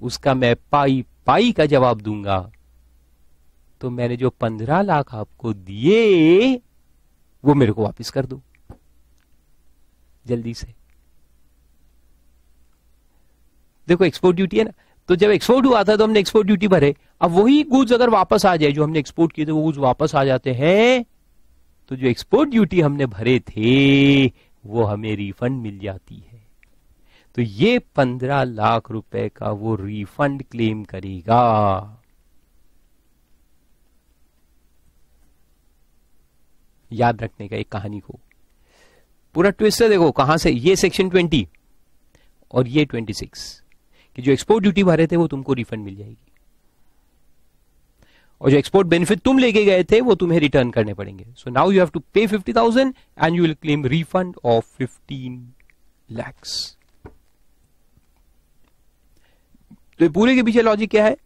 उसका मैं पाई पाई का जवाब दूंगा। तो मैंने जो 15 लाख आपको दिए वो मेरे को वापस कर दो जल्दी से। देखो एक्सपोर्ट ड्यूटी है ना, तो जब एक्सपोर्ट हुआ था तो हमने एक्सपोर्ट ड्यूटी भरे। अब वही गुड्स अगर वापस आ जाए, जो हमने एक्सपोर्ट किए थे वो गुड्स वापस आ जाते हैं, तो जो एक्सपोर्ट ड्यूटी हमने भरे थे वो हमें रिफंड मिल जाती है। तो ये 15 लाख रुपए का वो रिफंड क्लेम करेगा। याद रखने का एक कहानी को, पूरा ट्विस्ट है देखो कहां से। ये सेक्शन 20 और ये 26 कि जो एक्सपोर्ट ड्यूटी भरे थे वो तुमको रिफंड मिल जाएगी, और जो एक्सपोर्ट बेनिफिट तुम लेके गए थे वो तुम्हें रिटर्न करने पड़ेंगे। So now you have to pay 50,000 and you will claim refund of 15 lakhs। तो पूरे के पीछे लॉजिक क्या है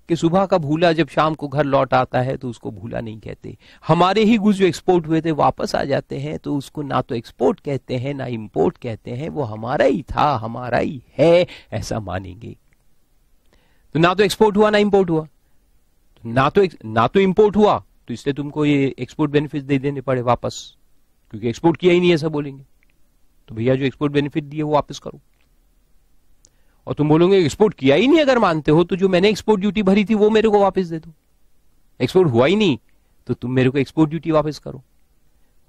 कि सुबह का भूला जब शाम को घर लौट आता है तो उसको भूला नहीं कहते। हमारे ही गुड्स जो एक्सपोर्ट हुए थे वापस आ जाते हैं तो उसको ना तो एक्सपोर्ट कहते हैं ना इंपोर्ट कहते हैं, वो हमारा ही था, हमारा ही है, ऐसा मानेंगे। तो ना तो एक्सपोर्ट हुआ ना इंपोर्ट हुआ, ना तो इंपोर्ट हुआ तो इसलिए तुमको ये एक्सपोर्ट बेनिफिट दे देने पड़े वापस, क्योंकि एक्सपोर्ट किया ही नहीं, ऐसा बोलेंगे। तो भैया जो एक्सपोर्ट बेनिफिट दिए वो वापस करो। और तुम बोलोगे एक्सपोर्ट किया ही नहीं, अगर मानते हो तो जो मैंने एक्सपोर्ट ड्यूटी भरी थी वो मेरे को वापस दे दो। एक्सपोर्ट हुआ ही नहीं तो तुम मेरे को एक्सपोर्ट ड्यूटी वापस करो,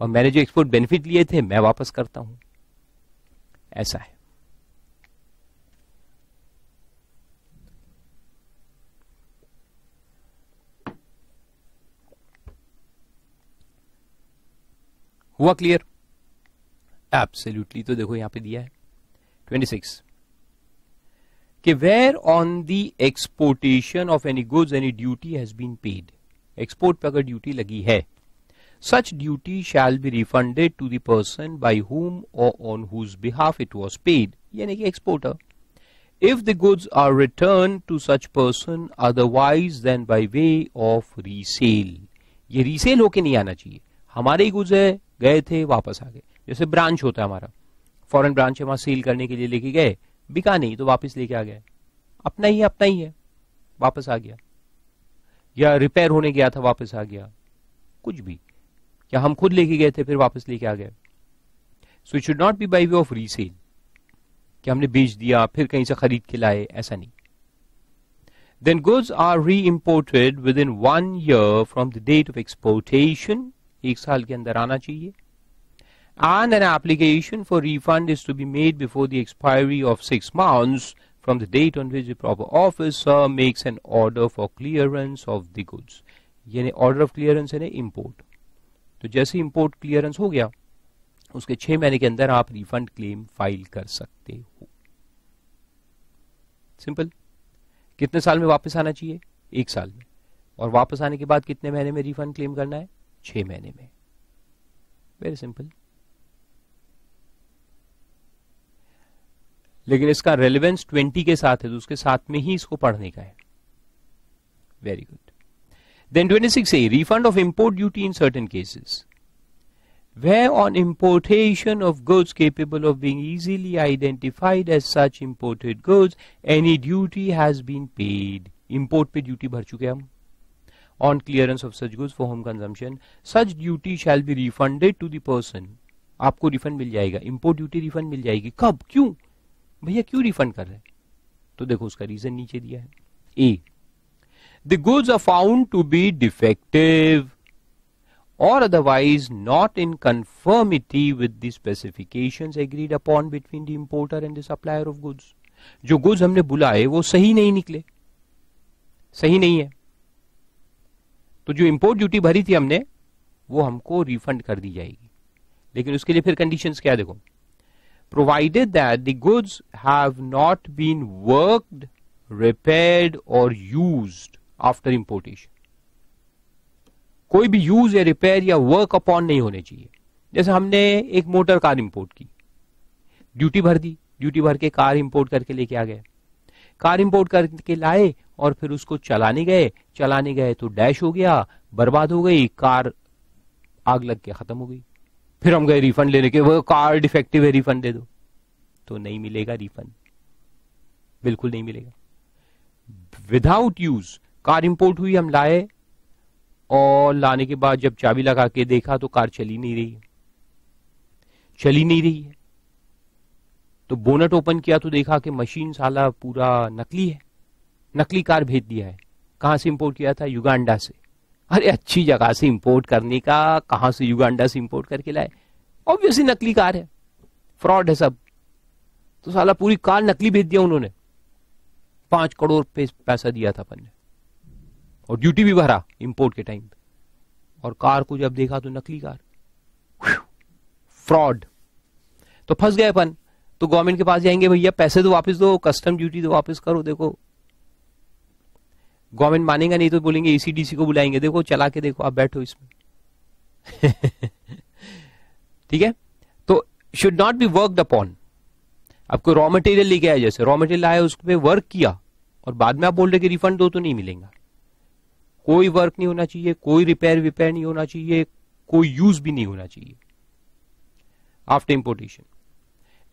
और मैंने जो एक्सपोर्ट बेनिफिट लिए थे मैं वापस करता हूं। ऐसा है। हुआ क्लियर? एब्सोल्युटली। तो देखो यहां पे दिया है 26 कि where on the exportation of any goods any duty has been paid. Export पे अगर ड्यूटी लगी है, such duty shall be refunded to the person by whom or on whose behalf it was paid, यानी कि exporter, if the goods are return to such person otherwise than by way of resale. ये रीसेल होके नहीं आना चाहिए, हमारे ही गुड्स है, गए थे वापस आ गए। जैसे ब्रांच होता है हमारा, फॉरेन ब्रांच है, वहां सेल करने के लिए लेके गए, बिका नहीं तो वापस लेके आ गए, अपना ही है, वापस आ गया। या रिपेयर होने गया था वापस आ गया, कुछ भी, या हम खुद लेके गए थे फिर वापस लेके आ गए। So it should not be bye way of resale कि हमने बेच दिया फिर कहीं से खरीद के लाए, ऐसा नहीं। Then goods are reimported within 1 year from the date of exportation, 1 साल के अंदर आना चाहिए। And an application for refund is to be made before the expiry of 6 months from the date on which the proper officer makes an order for clearance of the goods। यानी order of clearance है ना import। तो जैसे import clearance हो गया उसके 6 महीने के अंदर आप refund claim फाइल कर सकते हो। सिंपल। कितने साल में वापस आना चाहिए? 1 साल में। और वापस आने के बाद कितने महीने में refund claim करना है? 6 महीने में। Very simple. लेकिन इसका रेलेवेंस 20 के साथ है तो उसके साथ में ही इसको पढ़ने का है। Very good. Then 26 A refund of import duty in certain cases where on importation of goods capable of being easily identified as such imported goods any duty has been paid। import पे ड्यूटी भर चुके हम। on clearance of such goods for home consumption such duty shall be refunded to the person। आपको रिफंड मिल जाएगा, इंपोर्ट ड्यूटी रिफंड मिल जाएगी। कब? क्यों भैया, क्यों रिफंड कर रहे हैं? तो देखो उसका रीजन नीचे दिया है। A, the goods are found to be defective or otherwise not in conformity with the specifications agreed upon between the importer and the supplier of goods. जो गुड्स हमने बुलाए वो सही नहीं निकले, सही नहीं है, तो जो इंपोर्ट ड्यूटी भरी थी हमने वो हमको रिफंड कर दी जाएगी। लेकिन उसके लिए फिर कंडीशंस क्या देखो, provided that the goods have not been worked, repaired और यूज्ड आफ्टर इंपोर्टेशन। कोई भी यूज या रिपेयर या वर्क अपॉन नहीं होने चाहिए। जैसे हमने एक मोटर कार इंपोर्ट की, ड्यूटी भर दी, ड्यूटी भर के कार इंपोर्ट करके लेके आ गए, कार इंपोर्ट करके लाए और फिर उसको चलाने गए तो डैश हो गया, बर्बाद हो गई, कार आग लग के खत्म हो गई। फिर हम गए रिफंड लेने के, वो कार डिफेक्टिव है, रिफंड दे दो, तो नहीं मिलेगा रिफंड, बिल्कुल नहीं मिलेगा। विदाउट यूज कार इंपोर्ट हुई, हम लाए और लाने के बाद जब चाबी लगा के देखा तो कार चली नहीं रही है। तो बोनट ओपन किया तो देखा कि मशीन साला पूरा नकली है, नकली कार भेज दिया है। कहां से इंपोर्ट किया था? युगांडा से। अरे अच्छी जगह से इंपोर्ट करने का, कहां से युगांडा से इंपोर्ट करके लाए? ऑब्वियसली नकली कार है, फ्रॉड है सब। तो साला पूरी कार नकली भेज दिया उन्होंने। 5 करोड़ पैसा दिया था अपन ने और ड्यूटी भी भरा इंपोर्ट के टाइम पे, और कार को जब देखा तो नकली कार, फ्रॉड। तो फंस गए अपन। तो गवर्नमेंट के पास जाएंगे, भैया पैसे तो वापस दो, कस्टम ड्यूटी तो वापस करो। देखो गवर्नमेंट मानेगा नहीं तो बोलेंगे ECDC को बुलाएंगे, देखो चला के देखो, आप बैठो इसमें। ठीक है, तो should not be worked upon. आपको रॉ मटेरियल लेके आया, जैसे रॉ मटेरियल आया उस पर वर्क किया और बाद में आप बोल रहे कि रिफंड दो, तो नहीं मिलेगा। कोई वर्क नहीं होना चाहिए, कोई रिपेयर नहीं होना चाहिए, कोई यूज भी नहीं होना चाहिए after importation,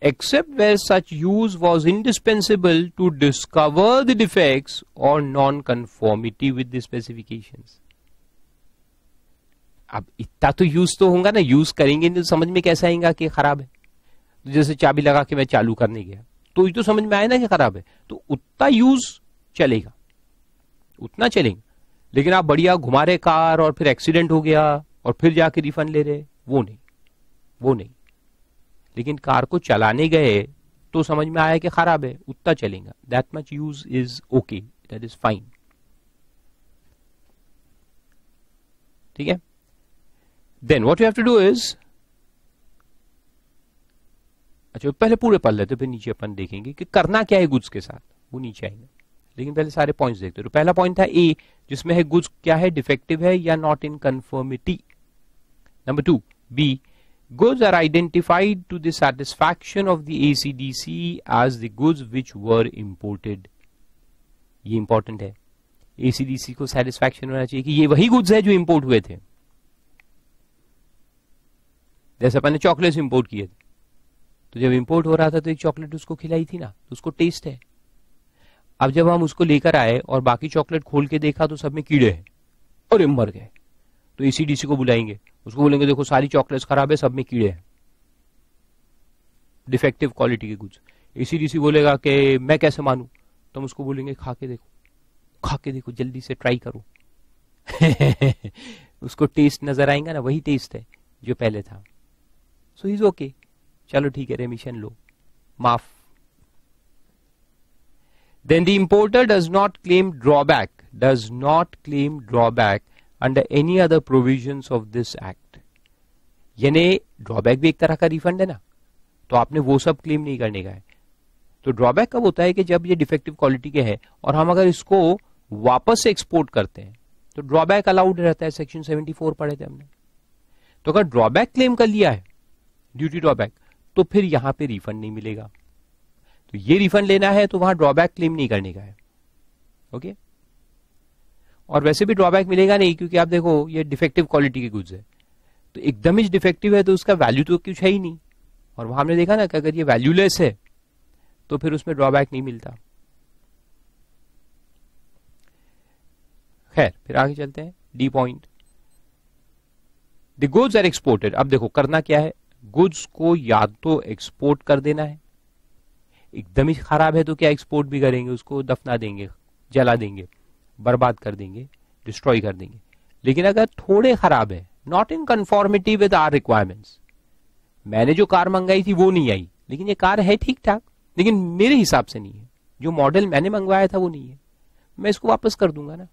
except where such use was indispensable to discover the defects or non-conformity with the specifications. अब इतना तो यूज तो होगा ना, यूज करेंगे तो समझ में कैसे आएगा कि खराब है। तो जैसे चाबी लगा के मैं चालू करने गया तो ये तो समझ में आया ना कि खराब है, तो उतना यूज चलेगा, उतना चलेगा। लेकिन आप बढ़िया घुमा रहे कार और फिर एक्सीडेंट हो गया और फिर जाके रिफंड ले रहे, वो नहीं। लेकिन कार को चलाने गए तो समझ में आया कि खराब है, उतना चलेगा। That much use is okay, that is fine. ठीक है, then what you have to do is, अच्छा पहले पूरे पढ़ लेते फिर नीचे अपन देखेंगे कि करना क्या है गुड्स के साथ, वो नीचे आएंगे। लेकिन पहले सारे पॉइंट्स देखते हैं। तो पहला पॉइंट था ए, जिसमें है गुड्स क्या है, डिफेक्टिव है या not in conformity. Number 2 B, goods are identified to the satisfaction of the ACDC as the goods which were imported. ये इंपॉर्टेंट है, ACDC को सेटिस्फैक्शन होना चाहिए कि ये वही गुड्स है जो इंपोर्ट हुए थे। जैसे अपन ने चॉकलेट्स इंपोर्ट किए थे, तो जब इंपोर्ट हो रहा था तो एक चॉकलेट उसको खिलाई थी ना, तो उसको टेस्ट है। अब जब हम उसको लेकर आए और बाकी चॉकलेट खोल के देखा तो सब में कीड़े हैं, अरे मर गए, तो ACDC को बुलाएंगे, उसको बोलेंगे देखो सारी चॉकलेट्स खराब है, सब में कीड़े हैं, डिफेक्टिव क्वालिटी के गुड्स। ACDC बोलेगा कि मैं कैसे मानूं, तो हम उसको बोलेंगे खा के देखो, जल्दी से ट्राई करो। उसको टेस्ट नजर आएगा ना, वही टेस्ट है जो पहले था। सो इज ओके, चलो ठीक है, रेमिशन लो, माफ। Then the importer does not claim drawback under any other provisions of this act. यानी ड्रॉबैक भी एक तरह का रिफंड है ना, तो आपने वो सब क्लेम नहीं करने का है। तो ड्रॉबैक कब होता है कि जब ये डिफेक्टिव क्वालिटी के हैं और हम अगर इसको वापस से एक्सपोर्ट करते हैं तो ड्रॉबैक अलाउड रहता है, सेक्शन 74 पढ़े थे हमने। तो अगर ड्रॉबैक क्लेम कर लिया है, ड्यूटी ड्रॉबैक, तो फिर यहां पे रिफंड नहीं मिलेगा। तो ये रिफंड लेना है तो वहां ड्रॉबैक क्लेम नहीं करने का है, ओके। और वैसे भी ड्रॉबैक मिलेगा नहीं, क्योंकि आप देखो ये डिफेक्टिव क्वालिटी के गुड्स है, तो एकदम ही डिफेक्टिव है तो उसका वैल्यू तो कुछ है ही नहीं। और वहां हमने देखा ना कि अगर ये वैल्यूलेस है तो फिर उसमें ड्रॉबैक नहीं मिलता। खैर, फिर आगे चलते हैं। D point, the goods are exported. अब देखो करना क्या है, गुड्स को या तो एक्सपोर्ट कर देना है, एकदम ही खराब है तो क्या एक्सपोर्ट भी करेंगे, उसको दफना देंगे, जला देंगे, बर्बाद कर देंगे, डिस्ट्रॉय कर देंगे। लेकिन अगर थोड़े खराब है, not in conformity with our requirements, मैंने जो कार मंगाई थी वो नहीं आई, लेकिन ये कार है ठीक ठाक, लेकिन मेरे हिसाब से नहीं है, जो मॉडल मैंने मंगवाया था वो नहीं है, मैं इसको वापस कर दूंगा ना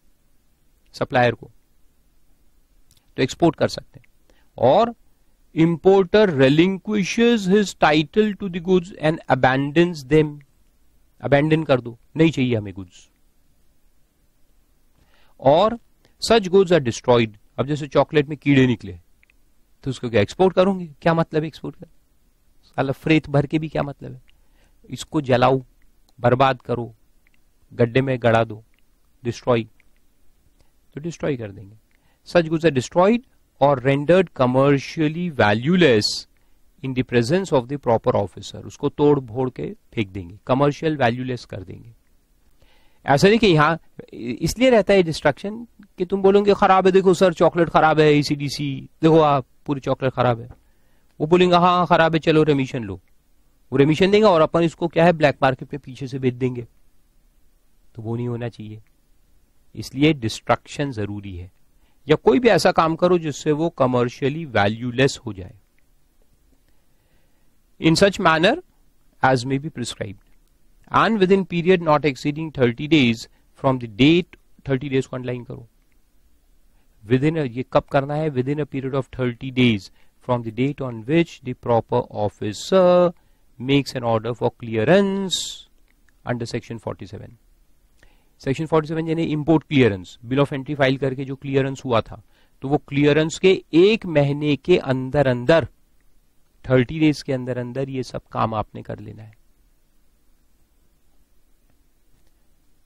सप्लायर को, तो एक्सपोर्ट कर सकते हैं। और importer relinquishes his title to the goods and abandons them. Abandon कर दो, नहीं चाहिए हमें goods. और such goods are destroyed. अब जैसे चॉकलेट में कीड़े निकले तो उसको क्या एक्सपोर्ट करूंगी? क्या मतलब है एक्सपोर्ट कर? साला फ्रेत भर के भी क्या मतलब है? इसको जलाओ, बर्बाद करो, गड्ढे में गड़ा दो, डिस्ट्रॉय, तो डिस्ट्रॉय कर देंगे. Such goods are destroyed or rendered commercially valueless in the presence of the proper officer. उसको तोड़ फोड़ के फेंक देंगे, कमर्शियल वैल्यूलेस कर देंगे. ऐसा नहीं कि यहाँ इसलिए रहता है डिस्ट्रक्शन कि तुम बोलोगे खराब है, देखो सर चॉकलेट खराब है, ECDC देखो आप पूरी चॉकलेट खराब है. वो बोलेंगे हाँ खराब है, चलो रेमिशन लो. वो रेमिशन देंगे और अपन इसको क्या है ब्लैक मार्केट में पीछे से बेच देंगे. तो वो नहीं होना चाहिए. इसलिए डिस्ट्रक्शन जरूरी है. या कोई भी ऐसा काम करो जिससे वो कमर्शियली वैल्यूलेस हो जाए. In such manner as may be prescribed and within period not exceeding 30 days from the date. 30 days को अंडरलाइन करो. विद इन, ये कब करना है? Within a period of 30 days from the date on which the proper officer makes an order for clearance under section 47. Section 47 यानी import clearance, bill of entry file करके जो क्लियरेंस हुआ था, तो वो क्लियरेंस के 1 महीने के अंदर अंदर, 30 days के अंदर अंदर ये सब काम आपने कर लेना है.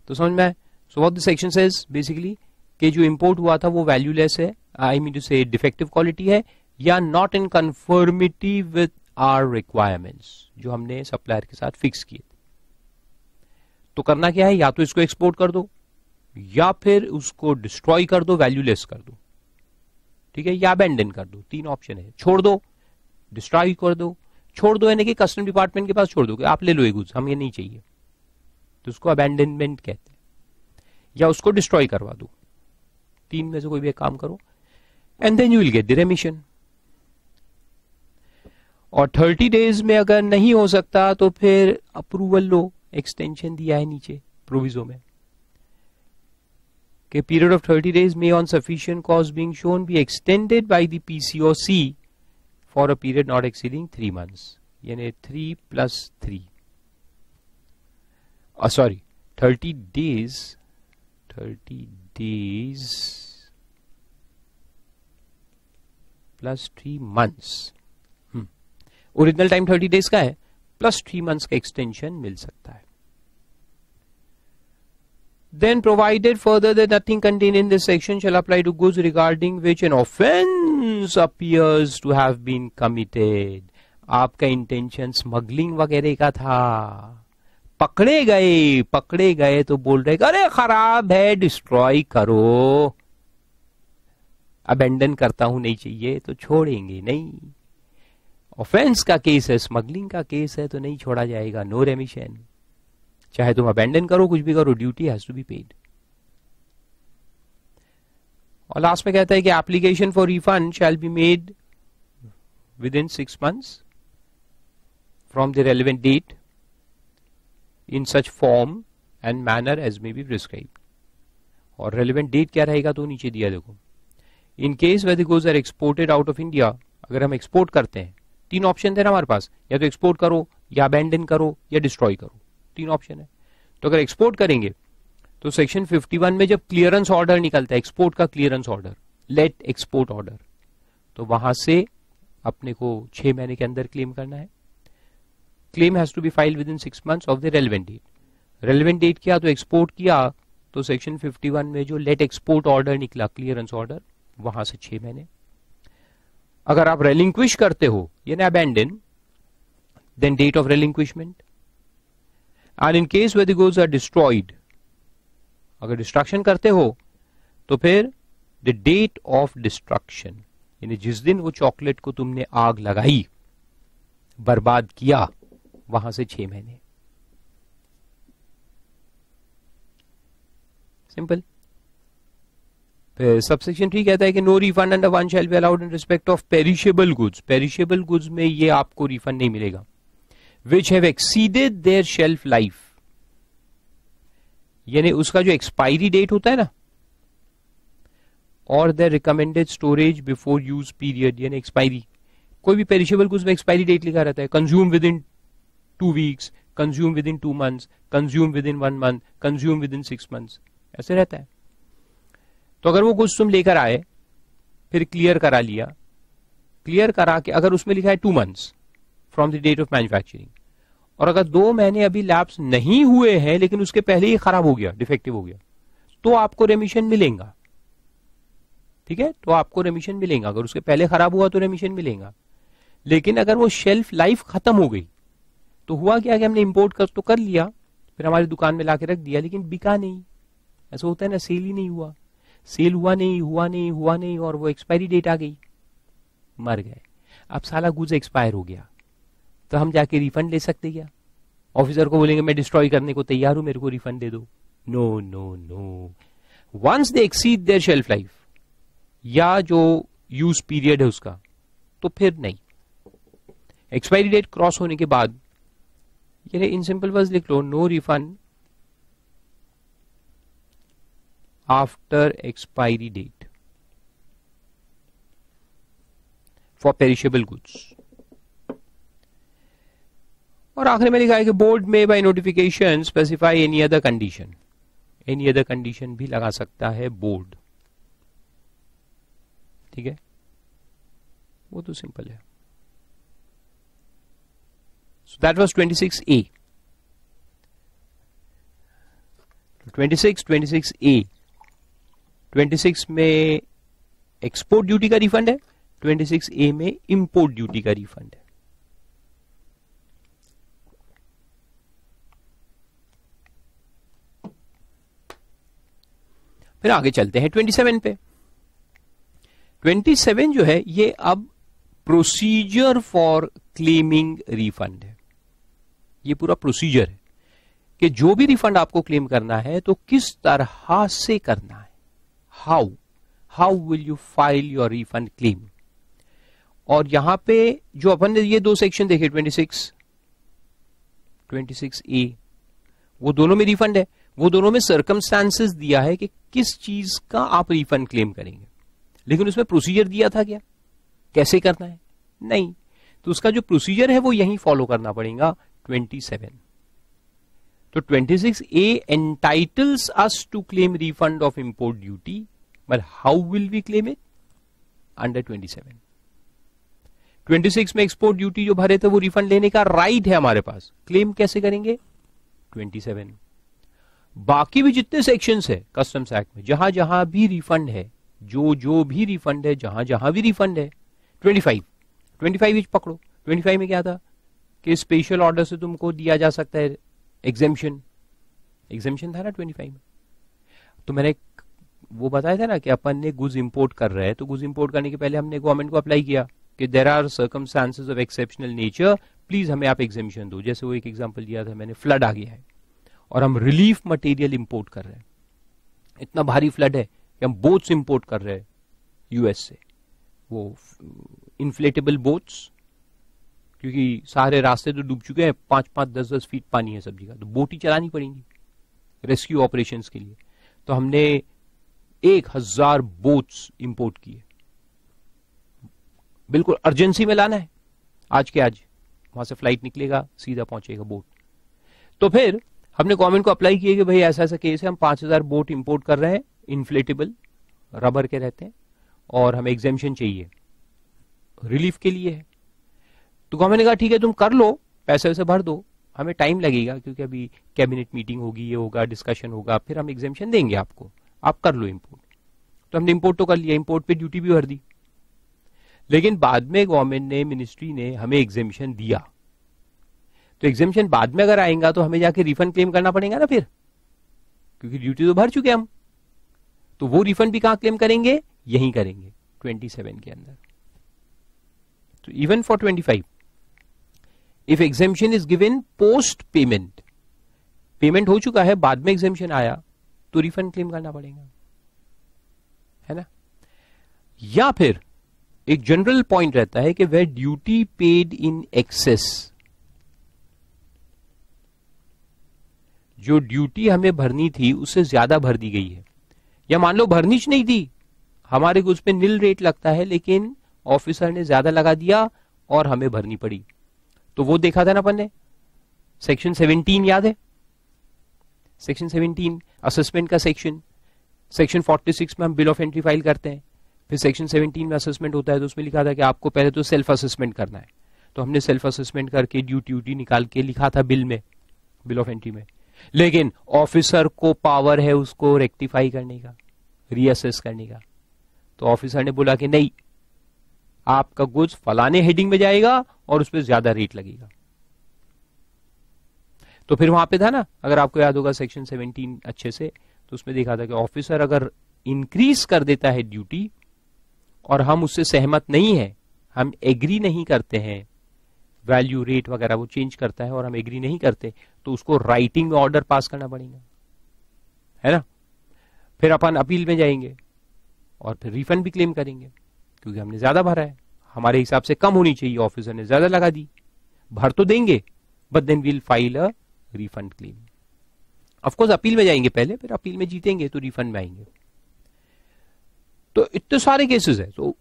तो समझ में? So what the section says basically कि जो इंपोर्ट हुआ था वो वैल्यूलेस है, I mean to say defective quality है, या not in conformity with our requirements, जो हमने सप्लायर के साथ फिक्स किए. तो करना क्या है? या तो इसको एक्सपोर्ट कर दो, या फिर उसको डिस्ट्रॉय कर दो, वैल्यूलेस कर दो, ठीक है, या अबैंडन कर दो. 3 ऑप्शन है. छोड़ दो, डिस्ट्रॉय कर दो. छोड़ दो यानी कि कस्टम डिपार्टमेंट के पास छोड़ दो कि आप ले लो ये गुड्स, हम ये नहीं चाहिए, तो उसको अबैंडनमेंट कहते हैं. या उसको डिस्ट्रॉय करवा दो. 3 में से कोई भी एक काम करो and then you will get the remission. और 30 days में अगर नहीं हो सकता तो फिर अप्रूवल लो. एक्सटेंशन दिया है नीचे प्रोविजो में कि period of 30 days may on sufficient cause being shown be extended by the PCOC for a period not exceeding 3 months. यानी 3 plus 3. Sorry, 30 days plus 3 months. Original time 30 days का है, प्लस 3 months का एक्सटेंशन मिल सकता है. Then provided further that nothing contained in this section shall apply to goods regarding which an offense appears to have been committed. आपका इंटेंशन स्मगलिंग वगैरह का था, पकड़े गए तो बोल रहे अरे खराब है, डिस्ट्रॉय करो. अबेंडन करता हूं, नहीं चाहिए तो छोड़ेंगे नहीं. ऑफेंस का केस है, स्मगलिंग का केस है, तो नहीं छोड़ा जाएगा. No remission. चाहे तुम अबेंडन करो, कुछ भी करो, duty has to be paid. और लास्ट में कहता है कि application for refund shall be made within 6 months from the relevant date in such form and manner as may be prescribed. और रेलिवेंट डेट क्या रहेगा तो नीचे दिया देखो. In case where the goods are exported out of India, अगर हम एक्सपोर्ट करते हैं, 3 ऑप्शन थे ना हमारे पास, या तो एक्सपोर्ट करो, या अबैंडन करो, या डिस्ट्रॉय करो. 3 ऑप्शन है. तो अगर एक्सपोर्ट करेंगे तो सेक्शन 51 में जब क्लियरेंस ऑर्डर निकलता है, एक्सपोर्ट का clearance order, let export order, तो वहां से अपने को 6 महीने के अंदर क्लेम करना है. Claim has to be filed within 6 months of the relevant date. Relevant date किया तो एक्सपोर्ट किया, तो सेक्शन 51 में जो लेट एक्सपोर्ट ऑर्डर निकला, क्लियरेंस ऑर्डर, वहां से 6 महीने. अगर आप रेलिंक्विश करते हो यानी abandon, then date of relinquishment. And in case where the goods are destroyed, अगर डिस्ट्रक्शन करते हो तो फिर द डेट ऑफ डिस्ट्रक्शन, यानी जिस दिन वो चॉकलेट को तुमने आग लगाई, बर्बाद किया, वहां से 6 महीने. सिंपल. सबसेक्शन 3 कहता है कि no refund under 1 shall be allowed in respect of perishable goods. Perishable goods में ये आपको रिफंड नहीं मिलेगा. Which have exceeded their shelf life, यानी उसका जो एक्सपायरी डेट होता है ना, और their recommended storage before use period, यानी एक्सपायरी कोई भी पेरिशेबल गुड्स में एक्सपायरी डेट लिखा रहता है, consume within 2 weeks, consume within 2 months, consume within 1 month, consume within 6 months, ऐसे रहता है। तो अगर वो गुड्स तुम लेकर आए, फिर क्लियर करा लिया, क्लियर करा के अगर उसमें लिखा है 2 months from the date of manufacturing, और अगर 2 महीने अभी लैप्स नहीं हुए हैं लेकिन उसके पहले ही खराब हो गया, डिफेक्टिव हो गया, तो आपको रेमिशन मिलेगा। ठीक है, तो आपको रेमिशन मिलेगा। अगर उसके पहले खराब हुआ तो रेमिशन मिलेगा। लेकिन अगर वो शेल्फ लाइफ खत्म हो गई तो हुआ क्या कि हमने इंपोर्ट तो कर लिया, फिर हमारी दुकान में लाके रख दिया, लेकिन बिका नहीं। ऐसा होता है ना, सेल ही नहीं हुआ, सेल हुआ नहीं और वो एक्सपायरी डेट आ गई, मर गए। अब साला गुड्स एक्सपायर हो गया, तो हम जाके रिफंड ले सकते क्या? ऑफिसर को बोलेंगे मैं डिस्ट्रॉय करने को तैयार हूं, मेरे को रिफंड दे दो? No no no, once they exceed their shelf life या जो यूज पीरियड है उसका, तो फिर नहीं। एक्सपायरी डेट क्रॉस होने के बाद ये इन सिंपल वर्ड्स लिख लो, no refund after expiry date for perishable goods. और आखिर में लिखा है कि board may by notification specify any other condition, any other condition भी लगा सकता है बोर्ड। ठीक है, वो तो सिंपल है। So that was 26A. 26A 26 में एक्सपोर्ट ड्यूटी का रिफंड है, 26A में इंपोर्ट ड्यूटी का रिफंड है। फिर आगे चलते हैं 27 पे। 27 जो है ये अब प्रोसीजर फॉर क्लेमिंग रिफंड है। ये पूरा प्रोसीजर है कि जो भी रिफंड आपको क्लेम करना है तो किस तरह से करना है, how will you file your refund claim. और यहां पे जो अपन ने ये 2 सेक्शन देखे 26A, वो दोनों में रिफंड है, वो दोनों में सर्कमस्टांसेस दिया है कि किस चीज का आप रिफंड क्लेम करेंगे, लेकिन उसमें प्रोसीजर दिया था क्या, कैसे करना है? नहीं। तो उसका जो प्रोसीजर है वो यहीं फॉलो करना पड़ेगा 27। तो 26A entitles us to claim refund of import duty, but how will we claim it? Under 27. 26 में एक्सपोर्ट ड्यूटी जो भरे थे वो रिफंड लेने का राइट है हमारे पास, क्लेम कैसे करेंगे? 27। बाकी भी जितने सेक्शंस है कस्टम्स एक्ट में, जहां जहां भी रिफंड है, जो भी रिफंड है, जहां जहां भी रिफंड है, 25 पकड़ो। 25 में क्या था कि स्पेशल ऑर्डर से तुमको दिया जा सकता है एग्जेम्पशन था ना 25 में। तो मैंने वो बताया था ना कि अपन ने गुड्स इंपोर्ट कर रहे हैं, तो गुड्स इंपोर्ट करने के पहले हमने गवर्नमेंट को अप्लाई किया कि there are circumstances of exceptional nature, please हमें आप एग्जेम्पशन दो। जैसे वो एक एग्जांपल दिया था मैंने, फ्लड आ गया है और हम रिलीफ मटेरियल इंपोर्ट कर रहे हैं, इतना भारी फ्लड है कि हम बोट्स इंपोर्ट कर रहे हैं यूएस से, वो इन्फ्लेटेबल बोट्स, क्योंकि सारे रास्ते तो डूब चुके हैं, 5-5, 10-10 फीट पानी है सब जगह, तो बोट ही चलानी पड़ेंगी रेस्क्यू ऑपरेशंस के लिए। तो हमने 1000 बोट्स इंपोर्ट किए, बिल्कुल अर्जेंसी में लाना है, आज के आज वहां से फ्लाइट निकलेगा, सीधा पहुंचेगा बोट। तो फिर हमने गवर्नमेंट को अप्लाई किया कि भाई ऐसा ऐसा केस है, हम 5000 बोट इंपोर्ट कर रहे हैं, इन्फ्लेटेबल रबर के रहते हैं, और हमें एग्जेम्पशन चाहिए, रिलीफ के लिए है। तो गवर्नमेंट ने कहा ठीक है तुम कर लो, पैसे वैसे भर दो, हमें टाइम लगेगा क्योंकि अभी कैबिनेट मीटिंग होगी, ये होगा, डिस्कशन होगा, फिर हम एग्जेम्पशन देंगे आपको, आप कर लो इंपोर्ट। तो हमने इंपोर्ट तो कर लिया, इंपोर्ट पे ड्यूटी भी भर दी, लेकिन बाद में गवर्नमेंट ने, मिनिस्ट्री ने हमें एग्जेम्पशन दिया। तो एग्जेम्पशन बाद में अगर आएगा तो हमें जाके रिफंड क्लेम करना पड़ेगा ना फिर, क्योंकि ड्यूटी तो भर चुके हम। तो वो रिफंड भी कहां क्लेम करेंगे? यहीं करेंगे 27 के अंदर। तो even for 25 if exemption is given post payment, payment हो चुका है, बाद में एग्जेम्पशन आया तो रिफंड क्लेम करना पड़ेगा, है ना। या फिर एक जनरल पॉइंट रहता है कि where duty paid in excess, जो ड्यूटी हमें भरनी थी उससे ज्यादा भर दी गई है, या मान लो भरनी नहीं थी, हमारे गुड्स पे निल रेट लगता है लेकिन ऑफिसर ने ज्यादा लगा दिया और हमें भरनी पड़ी। तो वो देखा था ना अपन ने, सेक्शन 17 याद है, सेक्शन 17 असेसमेंट का सेक्शन। सेक्शन 46 में हम बिल ऑफ एंट्री फाइल करते हैं, फिर सेक्शन 17 में असेसमेंट होता है। तो उसमें लिखा था कि आपको पहले तो सेल्फ असेसमेंट करना है। तो हमने सेल्फ असेसमेंट करके ड्यूटी निकाल के लिखा था बिल में, बिल ऑफ एंट्री में। लेकिन ऑफिसर को पावर है उसको रेक्टिफाई करने का, रीअसेस करने का। तो ऑफिसर ने बोला कि नहीं, आपका गुड्स फलाने हेडिंग में जाएगा और उसमें ज्यादा रेट लगेगा। तो फिर वहां पे था ना, अगर आपको याद होगा सेक्शन 17 अच्छे से, तो उसमें देखा था कि ऑफिसर अगर इंक्रीज कर देता है ड्यूटी और हम उससे सहमत नहीं है, हम एग्री नहीं करते हैं, वैल्यू रेट वगैरह वो चेंज करता है और हम एग्री नहीं करते, तो उसको राइटिंग में ऑर्डर पास करना पड़ेगा, है ना। फिर अपन अपील में जाएंगे और फिर रिफंड भी क्लेम करेंगे, क्योंकि हमने ज्यादा भरा है, हमारे हिसाब से कम होनी चाहिए, ऑफिसर ने ज्यादा लगा दी। भर तो देंगे, but then will file a refund claim. Of course appeal में जाएंगे पहले, फिर अपील में जीतेंगे तो रिफंड में आएंगे। तो इतने सारे केसेस है। तो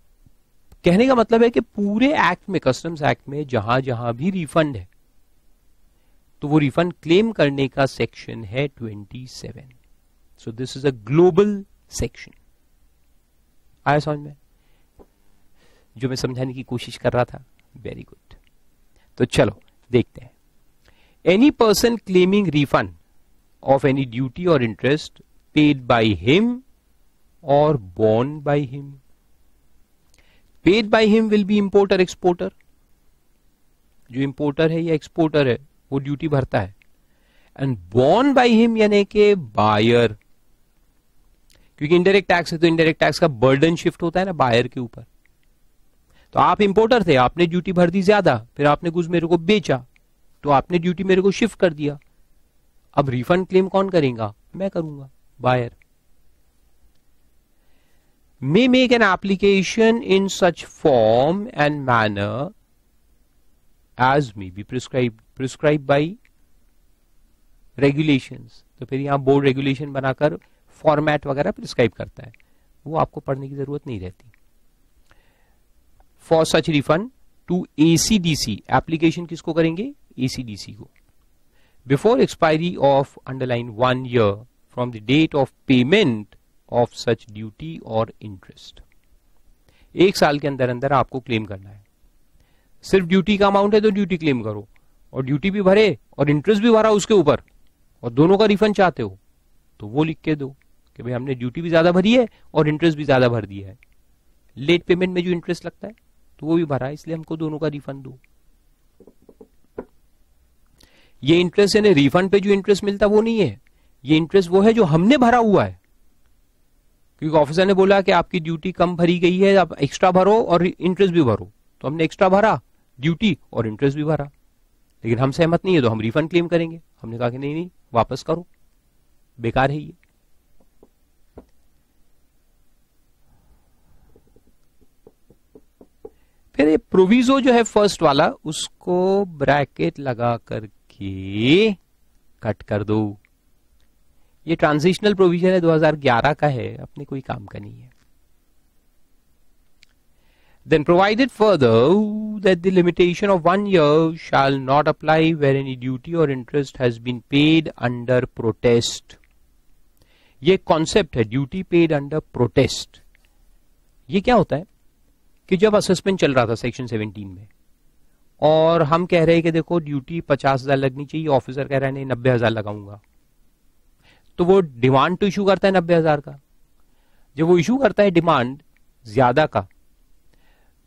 कहने का मतलब है कि पूरे एक्ट में, कस्टम्स एक्ट में जहां जहां भी रिफंड है, तो वो रिफंड क्लेम करने का सेक्शन है 27। So this is a global section. आया समझ में जो मैं समझाने की कोशिश कर रहा था? Very good. तो चलो देखते हैं। Any person claiming refund of any duty और इंटरेस्ट पेड बाय हिम और borne by him. Paid by him will be importer exporter. जो इंपोर्टर है या एक्सपोर्टर है वो ड्यूटी भरता है। एंड बोर्न बाय हिम यानी कि बायर, क्योंकि इनडायरेक्ट टैक्स है तो इनडायरेक्ट टैक्स का बर्डन शिफ्ट होता है ना बायर के ऊपर। तो आप इंपोर्टर थे, आपने ड्यूटी भर दी ज्यादा, फिर आपने कुछ मेरे को बेचा, तो आपने ड्यूटी मेरे को शिफ्ट कर दिया। अब रिफंड क्लेम कौन करेगा? मैं करूंगा, buyer. may make an application in such form and manner as may be prescribed by regulations। तो फिर यहां बोर्ड रेगुलेशन बनाकर फॉर्मेट वगैरह प्रिस्क्राइब करता है, वो आपको पढ़ने की जरूरत नहीं रहती। For such refund to ACDC, application किसको करेंगे? ACDC को। Before expiry of underline 1 year from the date of payment of such duty और इंटरेस्ट। 1 साल के अंदर अंदर आपको क्लेम करना है। सिर्फ ड्यूटी का अमाउंट है तो ड्यूटी क्लेम करो, और ड्यूटी भी भरे और इंटरेस्ट भी भरा उसके ऊपर, और दोनों का रिफंड चाहते हो तो वो लिख के दो कि भाई हमने ड्यूटी भी ज्यादा भरी है और इंटरेस्ट भी ज्यादा भर दिया है। लेट पेमेंट में जो इंटरेस्ट लगता है तो वो भी भरा है, इसलिए हमको दोनों का रिफंड दो। ये इंटरेस्ट यानी रिफंड पे जो इंटरेस्ट मिलता वो नहीं है, ये इंटरेस्ट वो है जो हमने भरा हुआ है। क्योंकि ऑफिसर ने बोला कि आपकी ड्यूटी कम भरी गई है, आप एक्स्ट्रा भरो और इंटरेस्ट भी भरो, तो हमने एक्स्ट्रा भरा, ड्यूटी और इंटरेस्ट भी भरा, लेकिन हम सहमत नहीं है तो हम रिफंड क्लेम करेंगे। हमने कहा कि नहीं नहीं, वापस करो, बेकार है ये। फिर ये प्रोविजो जो है फर्स्ट वाला, उसको ब्रैकेट लगा करके कट कर दो। ये ट्रांजिशनल प्रोविजन है, 2011 का है, अपने कोई काम का नहीं है। Then provided further that the limitation of 1 year shall not apply where any duty or interest has been paid under protest। ये कॉन्सेप्ट है ड्यूटी पेड अंडर प्रोटेस्ट। ये क्या होता है कि जब असेसमेंट चल रहा था सेक्शन 17 में, और हम कह रहे हैं कि देखो ड्यूटी 50,000 लगनी चाहिए, ऑफिसर कह रहा है नहीं 90,000 लगाऊंगा, तो वो डिमांड तो इशू करता है 90,000 का। जब वो इशू करता है डिमांड ज्यादा का,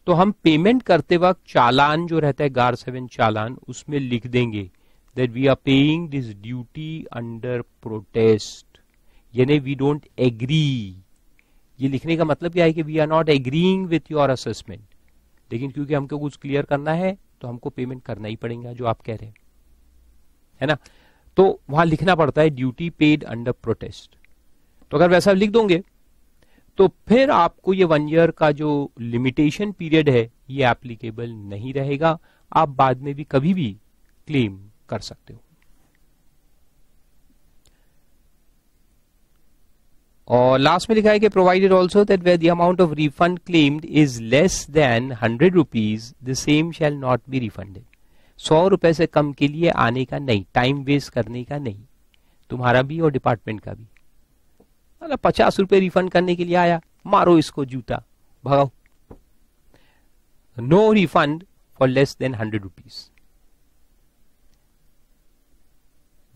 तो हम पेमेंट करते वक्त चालान जो रहता है गार 7 चालान, उसमें लिख देंगे that we are paying this duty under protest, यानी वी डोंट एग्री। ये लिखने का मतलब क्या है कि we are not agreeing with your assessment, लेकिन क्योंकि हमको कुछ क्लियर करना है तो हमको पेमेंट करना ही पड़ेगा जो आप कह रहे हैं, है ना। तो वहां लिखना पड़ता है ड्यूटी पेड अंडर प्रोटेस्ट। तो अगर वैसा लिख दोगे तो फिर आपको ये 1 year का जो लिमिटेशन पीरियड है ये एप्लीकेबल नहीं रहेगा, आप बाद में भी कभी भी क्लेम कर सकते हो। और लास्ट में लिखा है कि provided also that where the amount of refund claimed is less than 100 rupees the same shall not be refunded. 100 रुपए से कम के लिए आने का नहीं, टाइम वेस्ट करने का नहीं, तुम्हारा भी और डिपार्टमेंट का भी। 50 रुपए रिफंड करने के लिए आया, मारो इसको जूता, भगाओ। No refund for less than 100 rupees.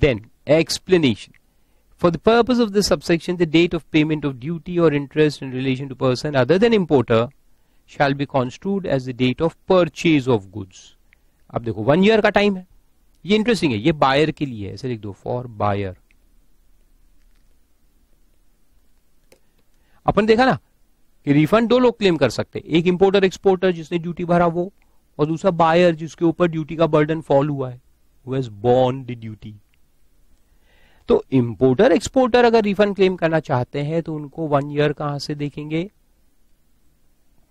Then explanation. For the purpose of this subsection, the date of payment of duty or interest in relation to person other than importer shall be construed as the date of purchase of goods. अब देखो 1 year का टाइम है, ये इंटरेस्टिंग है, ये बायर के लिए है, ऐसे लिख दो फॉर बायर। अपन देखा ना कि रिफंड 2 लोग क्लेम कर सकते, एक इंपोर्टर एक्सपोर्टर जिसने ड्यूटी भरा वो, और दूसरा बायर जिसके ऊपर ड्यूटी का बर्डन फॉल हुआ है, who has borne the duty। तो इंपोर्टर एक्सपोर्टर अगर रिफंड क्लेम करना चाहते हैं तो उनको 1 year कहां से देखेंगे,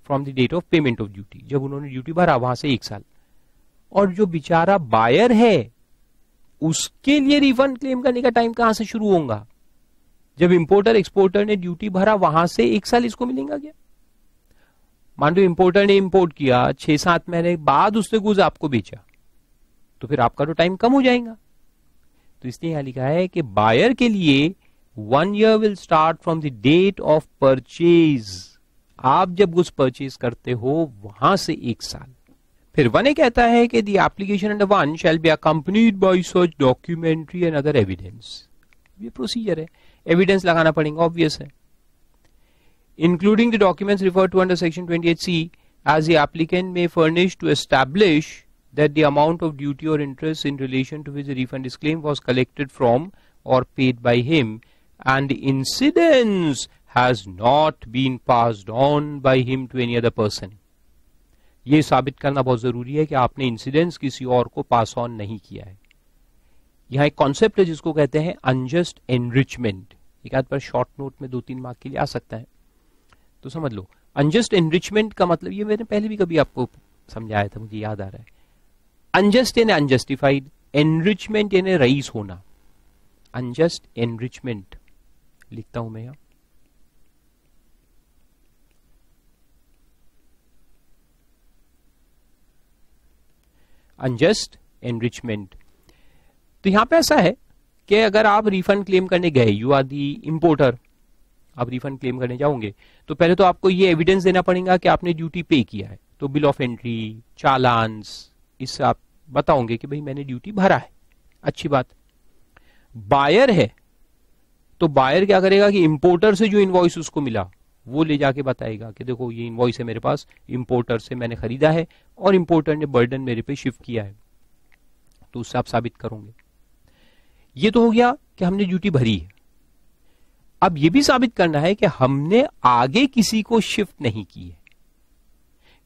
from the date of payment of duty, जब उन्होंने ड्यूटी भरा वहां से 1 साल। और जो बेचारा बायर है उसके लिए रिफंड क्लेम करने का टाइम कहां से शुरू होगा, जब इंपोर्टर एक्सपोर्टर ने ड्यूटी भरा वहां से 1 साल इसको मिलेगा क्या। मान लो इंपोर्टर ने इंपोर्ट किया, 6-7 महीने बाद उसने गुड्स आपको बेचा, तो फिर आपका तो टाइम कम हो जाएगा। तो इसलिए यहां लिखा है कि बायर के लिए 1 year will start from the date of purchase. आप जब गुड्स परचेज करते हो वहां से 1 साल। फिर 1A कहता है कि the application under 1 shall be accompanied by such documentary and other evidence. ये प्रोसीजर है, एविडेंस लगाना पड़ेगा, ऑब्वियस है। Including the documents referred to under section 28C as the applicant may furnish to establish that the amount of duty or interest in relation to which the refund is claimed was collected from or paid by him and the incidence has not been passed on by him to any other person। ये साबित करना बहुत जरूरी है कि आपने इंसिडेंस किसी और को पास ऑन नहीं किया है। यहां एक कॉन्सेप्ट है जिसको कहते हैं अनजस्ट एनरिचमेंट। एक आध बार शॉर्ट नोट में 2-3 मार्क के लिए आ सकता है, तो समझ लो। अनजस्ट एनरिचमेंट का मतलब, ये मैंने पहले भी कभी आपको समझाया था, मुझे याद आ रहा है। अनजस्ट यानी अनजस्टिफाइड, एनरिचमेंट यानी रईस होना। अनजस्ट एनरिचमेंट लिखता हूं मैं यहां, अनजस्ट एनरिचमेंट। तो यहां पे ऐसा है कि अगर आप रिफंड क्लेम करने गए, यू आर दी इंपोर्टर, आप रिफंड क्लेम करने जाओगे तो पहले तो आपको ये एविडेंस देना पड़ेगा कि आपने ड्यूटी पे किया है। तो बिल ऑफ एंट्री, चालान्स, इससे आप बताओगे कि भाई मैंने ड्यूटी भरा है, अच्छी बात। बायर है तो बायर क्या करेगा कि इंपोर्टर से जो इनवॉइस उसको मिला वो ले जाके बताएगा कि देखो ये इनवॉइस है मेरे पास, इंपोर्टर से मैंने खरीदा है और इंपोर्टर ने बर्डन मेरे पे शिफ्ट किया है, तो उससे आप साबित करोगे। ये तो हो गया कि हमने ड्यूटी भरी है। अब ये भी साबित करना है कि हमने आगे किसी को शिफ्ट नहीं की है,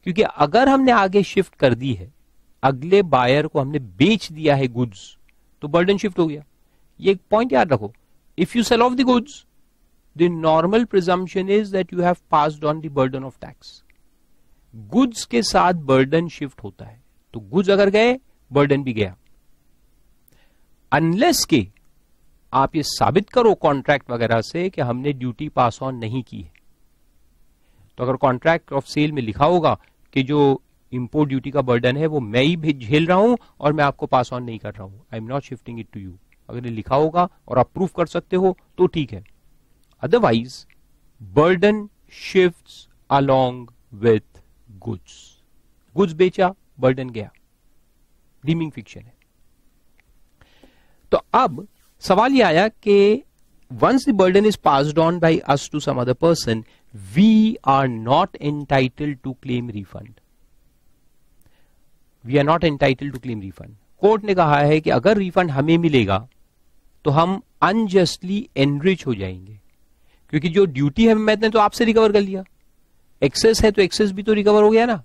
क्योंकि अगर हमने आगे शिफ्ट कर दी है, अगले बायर को हमने बेच दिया है गुड्स, तो बर्डन शिफ्ट हो गया। ये एक पॉइंट याद रखो, if you sell off the goods the normal presumption is that you have passed on the burden of tax. Goods के साथ बर्डन शिफ्ट होता है, तो गुड्स अगर गए बर्डन भी गया, अनलेस के आप ये साबित करो कॉन्ट्रैक्ट वगैरह से कि हमने ड्यूटी पास ऑन नहीं की है। तो अगर कॉन्ट्रैक्ट ऑफ सेल में लिखा होगा कि जो इंपोर्ट ड्यूटी का बर्डन है वो मैं ही झेल रहा हूं और मैं आपको पास ऑन नहीं कर रहा हूं, I am not shifting it to you, अगर ये लिखा होगा और आप प्रूफ कर सकते हो तो ठीक है। Otherwise burden shifts along with goods. Goods बेचा, बर्डन गया, डीमिंग फिक्शन है। तो अब सवाल ये आया कि once the burden is passed on by us to some other person, we are not entitled to claim refund. We are not entitled to claim refund. Court ने कहा है कि अगर रिफंड हमें मिलेगा तो हम अनजस्टली एनरिच हो जाएंगे, क्योंकि जो ड्यूटी है मैंने तो आपसे रिकवर कर लिया, एक्सेस है तो एक्सेस भी तो रिकवर हो गया ना।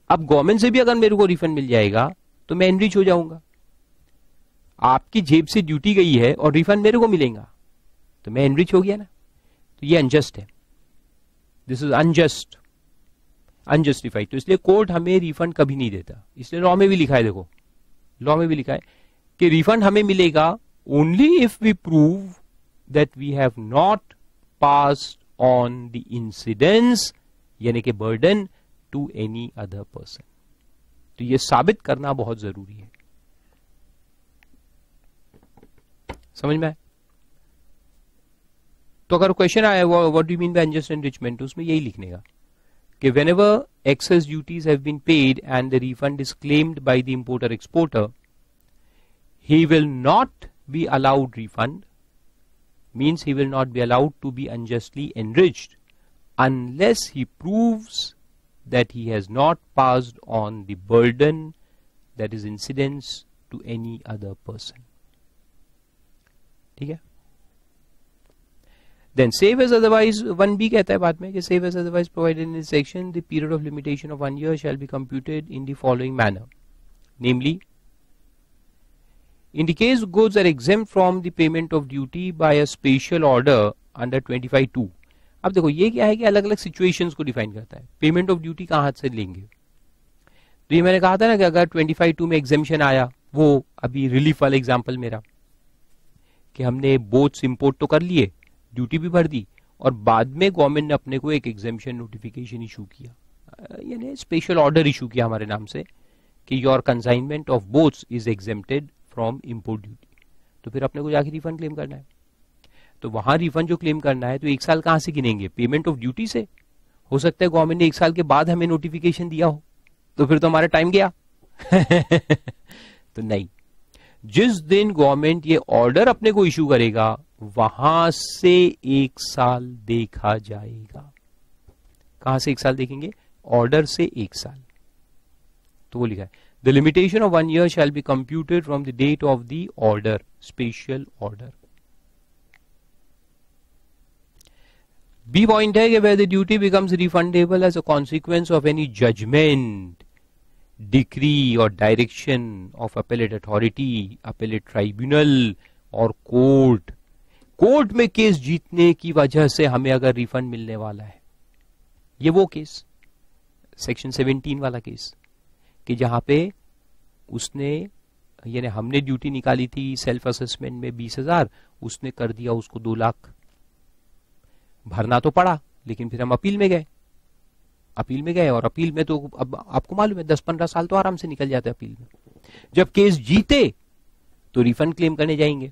अब गवर्नमेंट से भी अगर मेरे को रिफंड मिल जाएगा तो मैं एनरिच हो जाऊंगा। आपकी जेब से ड्यूटी गई है और रिफंड मेरे को मिलेगा तो मैं एनरिच हो गया ना। तो ये अनजस्ट है, दिस इज अनजस्ट, अनजस्टिफाइड। तो इसलिए कोर्ट हमें रिफंड कभी नहीं देता। इसलिए लॉ में भी लिखा है, देखो लॉ में भी लिखा है कि रिफंड हमें मिलेगा only if we prove that we have not passed on the incidence यानी कि burden to any other person. तो ये साबित करना बहुत जरूरी है. समझ में आए? तो अगर क्वेश्चन आया what do you mean by unjust enrichment, तो उसमें यही लिखने का कि whenever excess duties have been paid and the refund is claimed by the importer exporter, he will not be allowed refund, means he will not be allowed to be unjustly enriched unless he proves that he has not passed on the burden that is incidence to any other person. ठीक है? Then save as otherwise 1b कहता है बाद में कि save as otherwise provided in this section the period of limitation of 1 year shall be computed in the following manner, namely in the case goods are exempt from the payment of duty by a special order under 25(2). अब देखो ये क्या है कि अलग अलग सिचुएशंस को डिफाइन करता है. पेमेंट ऑफ ड्यूटी कहां से लेंगे, तो ये मैंने कहा था ना कि अगर 25(2) में एग्जेम्पशन आया, वो अभी रिलीफ वाला एग्जांपल मेरा कि हमने बोट्स इंपोर्ट तो कर लिए, ड्यूटी भी भर दी और बाद में गवर्नमेंट ने अपने को एक एग्जेम्पशन नोटिफिकेशन इशू किया, यानी स्पेशल ऑर्डर इशू किया हमारे नाम से कि your consignment of boats is exempted from import duty. तो फिर अपने को जाके रिफंड क्लेम करना है. तो वहां रिफंड जो क्लेम करना है तो 1 साल कहां से गिनेंगे, पेमेंट ऑफ ड्यूटी से. हो सकता है गवर्नमेंट ने 1 साल के बाद हमें नोटिफिकेशन दिया हो, तो फिर तो हमारा टाइम गया. तो नहीं, जिस दिन गवर्नमेंट ये ऑर्डर अपने को इशू करेगा वहां से 1 साल देखा जाएगा. कहां से 1 साल देखेंगे, ऑर्डर से 1 साल. तो वो लिखा है the limitation of 1 year shall be computed from the date of the order, special order. B point है कि where the duty becomes refundable as a consequence of any judgment, decree or direction of appellate authority, appellate tribunal or court. Court में केस जीतने की वजह से हमें अगर रिफंड मिलने वाला है, ये वो केस सेक्शन 17 वाला केस कि जहां पे उसने यानी हमने ड्यूटी निकाली थी सेल्फ असेसमेंट में 20,000, उसने कर दिया उसको 2 लाख. भरना तो पड़ा, लेकिन फिर हम अपील में गए और अपील में तो अब आपको मालूम है 10-15 साल तो आराम से निकल जाते हैं अपील में. जब केस जीते तो रिफंड क्लेम करने जाएंगे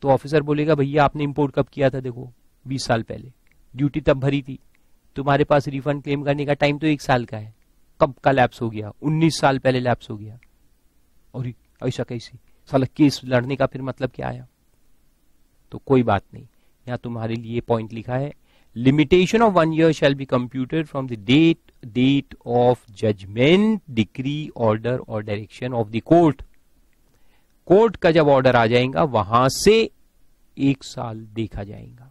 तो ऑफिसर बोलेगा भैया आपने इंपोर्ट कब किया था, देखो 20 साल पहले ड्यूटी तब भरी थी, तुम्हारे पास रिफंड क्लेम करने का टाइम तो 1 साल का है, कब का लैप्स हो गया, 19 साल पहले लैप्स हो गया. और ऐसा कैसी साला केस लड़ने का फिर मतलब क्या आया. तो कोई बात नहीं, यहां तुम्हारे लिए पॉइंट लिखा है limitation of 1 year shall be computed from the date of judgment, decree, order or direction of the court. Court का जब ऑर्डर आ जाएगा वहां से 1 साल देखा जाएगा.